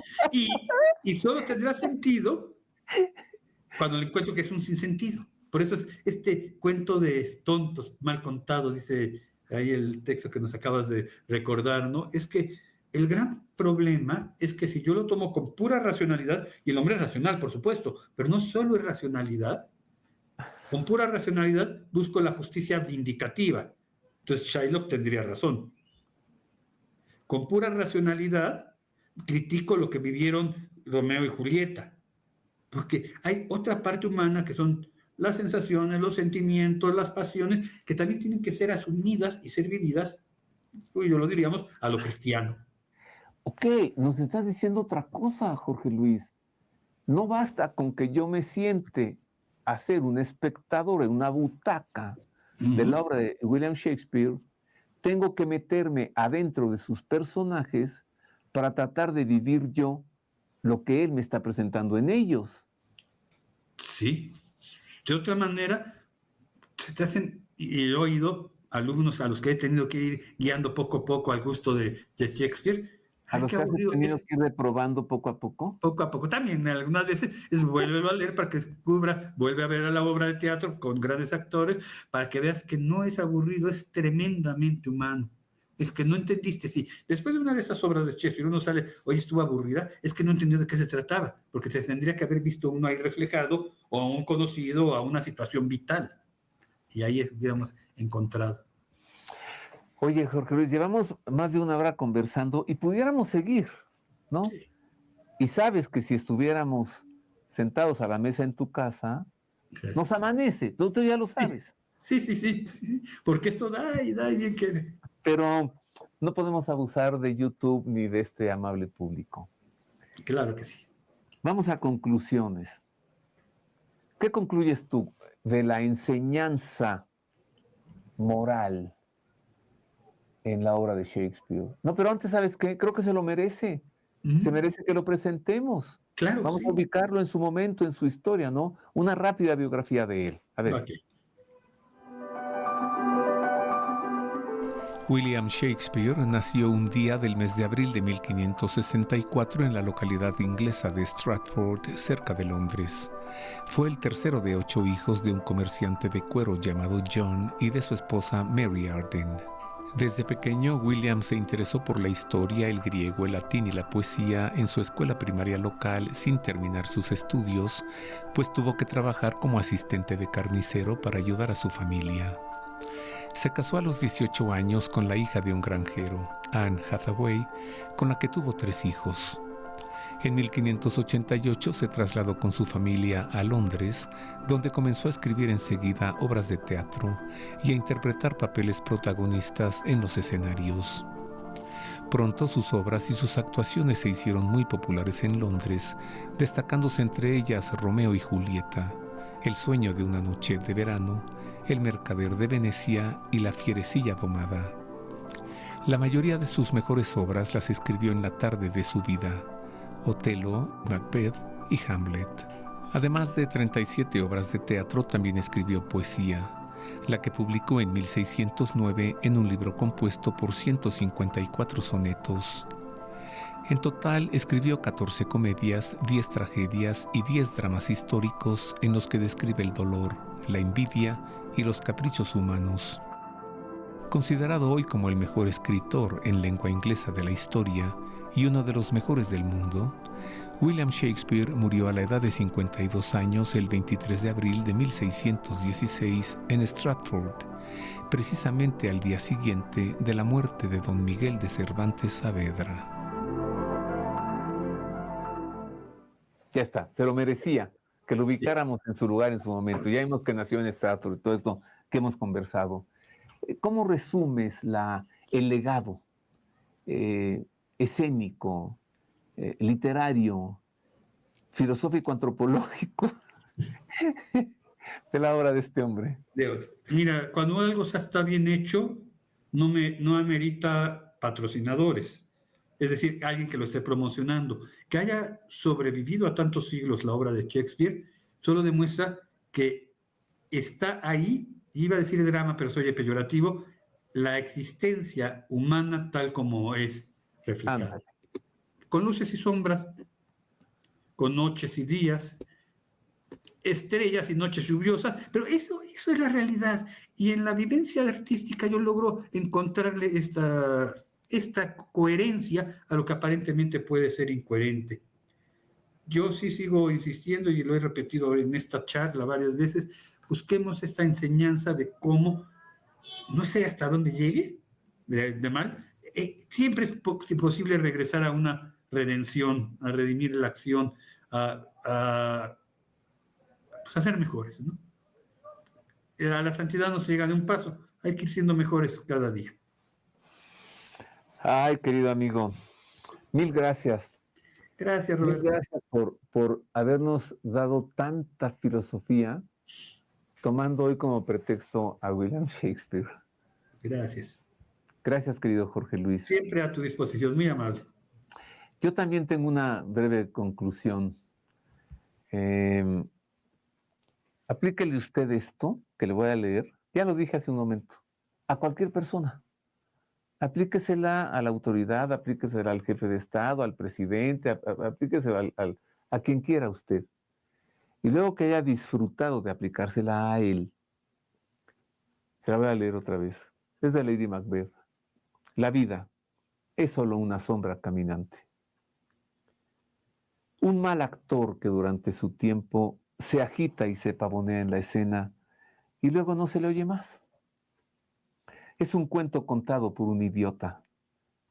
Y solo tendrá sentido cuando le encuentro que es un sinsentido. Por eso es este cuento de tontos mal contados, dice ahí el texto que nos acabas de recordar, ¿no? Es que el gran problema es que si yo lo tomo con pura racionalidad, y el hombre es racional, por supuesto, pero no solo es racionalidad, con pura racionalidad busco la justicia vindicativa. Entonces Shylock tendría razón. Con pura racionalidad critico lo que vivieron Romeo y Julieta, porque hay otra parte humana que son las sensaciones, los sentimientos, las pasiones, que también tienen que ser asumidas y ser vividas, yo lo diríamos, a lo cristiano. Ok, nos estás diciendo otra cosa, Jorge Luis. No basta con que yo me siente a ser un espectador en una butaca de la obra de William Shakespeare, tengo que meterme adentro de sus personajes para tratar de vivir yo lo que él me está presentando en ellos. Sí, de otra manera, se te hacen, y he oído alumnos a los que he tenido que ir guiando poco a poco al gusto de Shakespeare. A Ay, los qué que has aburrido. tenido que ir reprobando poco a poco. Poco a poco. También algunas veces es vuélvelo a leer para que descubra, vuelve a ver a la obra de teatro con grandes actores, para que veas que no es aburrido, es tremendamente humano. Es que no entendiste, sí. Después de una de esas obras de Shakespeare uno sale, oye, estuvo aburrida, es que no entendió de qué se trataba, porque se tendría que haber visto uno ahí reflejado, o a un conocido, o a una situación vital. Y ahí hubiéramos encontrado. Oye, Jorge Luis, llevamos más de una hora conversando y pudiéramos seguir, ¿no? Sí. Y sabes que si estuviéramos sentados a la mesa en tu casa, Gracias. nos amanece, tú ya lo sabes. Sí. Porque esto da y bien que... Pero no podemos abusar de YouTube ni de este amable público. Claro que sí. Vamos a conclusiones. ¿Qué concluyes tú de la enseñanza moral en la obra de Shakespeare? No, pero antes, ¿sabes qué? Creo que se lo merece. Se merece que lo presentemos. Claro, Vamos sí. a ubicarlo en su momento, en su historia, ¿no? Una rápida biografía de él. A ver. Okay. William Shakespeare nació un día del mes de abril de 1564 en la localidad inglesa de Stratford, cerca de Londres. Fue el tercero de 8 hijos de un comerciante de cuero llamado John y de su esposa Mary Arden. Desde pequeño, William se interesó por la historia, el griego, el latín y la poesía en su escuela primaria local sin terminar sus estudios, pues tuvo que trabajar como asistente de carnicero para ayudar a su familia. Se casó a los 18 años con la hija de un granjero, Anne Hathaway, con la que tuvo 3 hijos. En 1588 se trasladó con su familia a Londres, donde comenzó a escribir enseguida obras de teatro y a interpretar papeles protagonistas en los escenarios. Pronto sus obras y sus actuaciones se hicieron muy populares en Londres, destacándose entre ellas Romeo y Julieta, El sueño de una noche de verano, El mercader de Venecia y La fierecilla domada. La mayoría de sus mejores obras las escribió en la tarde de su vida: Otelo, Macbeth y Hamlet. Además de 37 obras de teatro, también escribió poesía, la que publicó en 1609 en un libro compuesto por 154 sonetos. En total escribió 14 comedias, 10 tragedias y 10 dramas históricos en los que describe el dolor, la envidia y los caprichos humanos. Considerado hoy como el mejor escritor en lengua inglesa de la historia y uno de los mejores del mundo, William Shakespeare murió a la edad de 52 años el 23 de abril de 1616 en Stratford, precisamente al día siguiente de la muerte de don Miguel de Cervantes Saavedra. Ya está, se lo merecía que lo ubicáramos en su lugar en su momento. Ya vimos que nació en Stratford y todo esto que hemos conversado. ¿Cómo resumes el legado escénico, literario, filosófico, antropológico de la obra de este hombre. Dios. Mira, cuando algo está bien hecho, no amerita patrocinadores. Es decir, alguien que lo esté promocionando. Que haya sobrevivido a tantos siglos la obra de Shakespeare, solo demuestra que está ahí, iba a decir drama, pero soy peyorativo, la existencia humana tal como es reflejada. Ándale. Con luces y sombras, con noches y días, estrellas y noches lluviosas, pero eso es la realidad. Y en la vivencia artística yo logro encontrarle esta coherencia a lo que aparentemente puede ser incoherente. Yo sí sigo insistiendo y lo he repetido en esta charla varias veces, busquemos esta enseñanza de cómo, no sé hasta dónde llegue, de mal, siempre es posible regresar a una redención, a redimir la acción, a ser mejores, ¿no? A la santidad no se llega de un paso, hay que ir siendo mejores cada día. Ay, querido amigo, mil gracias. Gracias, Roberto. Mil gracias por habernos dado tanta filosofía, tomando hoy como pretexto a William Shakespeare. Gracias. Gracias, querido Jorge Luis. Siempre a tu disposición, muy amable. Yo también tengo una breve conclusión. Aplíquele usted esto, que le voy a leer, ya lo dije hace un momento, a cualquier persona. Aplíquesela a la autoridad, aplíquesela al jefe de Estado, al presidente, aplíquesela a quien quiera usted. Y luego que haya disfrutado de aplicársela a él, se la voy a leer otra vez. Es de Lady Macbeth. La vida es solo una sombra caminante. Un mal actor que durante su tiempo se agita y se pavonea en la escena y luego no se le oye más. Es un cuento contado por un idiota,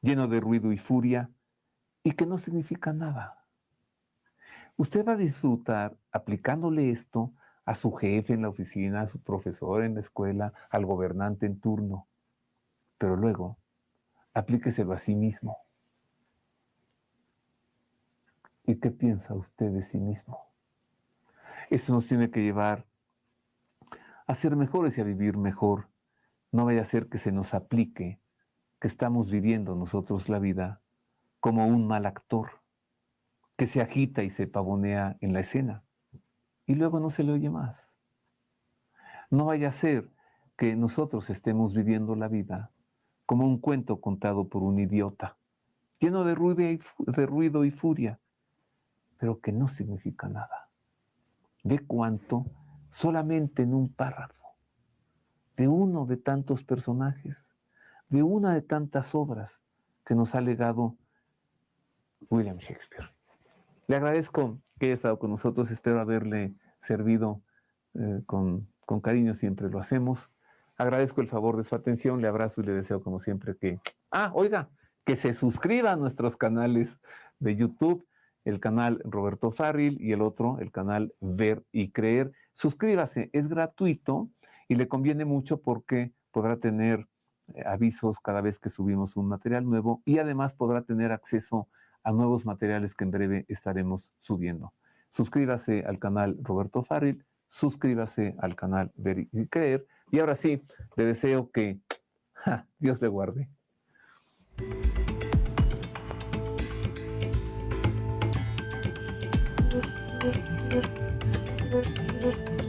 lleno de ruido y furia y que no significa nada. Usted va a disfrutar aplicándole esto a su jefe en la oficina, a su profesor en la escuela, al gobernante en turno, pero luego aplíqueselo a sí mismo. ¿Y qué piensa usted de sí mismo? Eso nos tiene que llevar a ser mejores y a vivir mejor. No vaya a ser que se nos aplique que estamos viviendo nosotros la vida como un mal actor que se agita y se pavonea en la escena y luego no se le oye más. No vaya a ser que nosotros estemos viviendo la vida como un cuento contado por un idiota, lleno de ruido y furia, pero que no significa nada. Ve cuánto solamente en un párrafo, de uno de tantos personajes, de una de tantas obras que nos ha legado William Shakespeare. Le agradezco que haya estado con nosotros, espero haberle servido con cariño, siempre lo hacemos. Agradezco el favor de su atención, le abrazo y le deseo como siempre que... oiga, que se suscriba a nuestros canales de YouTube, el canal Roberto Farril y el otro, el canal Ver y Creer. Suscríbase, es gratuito y le conviene mucho porque podrá tener avisos cada vez que subimos un material nuevo y además podrá tener acceso a nuevos materiales que en breve estaremos subiendo. Suscríbase al canal Roberto Farril, suscríbase al canal Ver y Creer y ahora sí, le deseo que Dios le guarde. Thank you.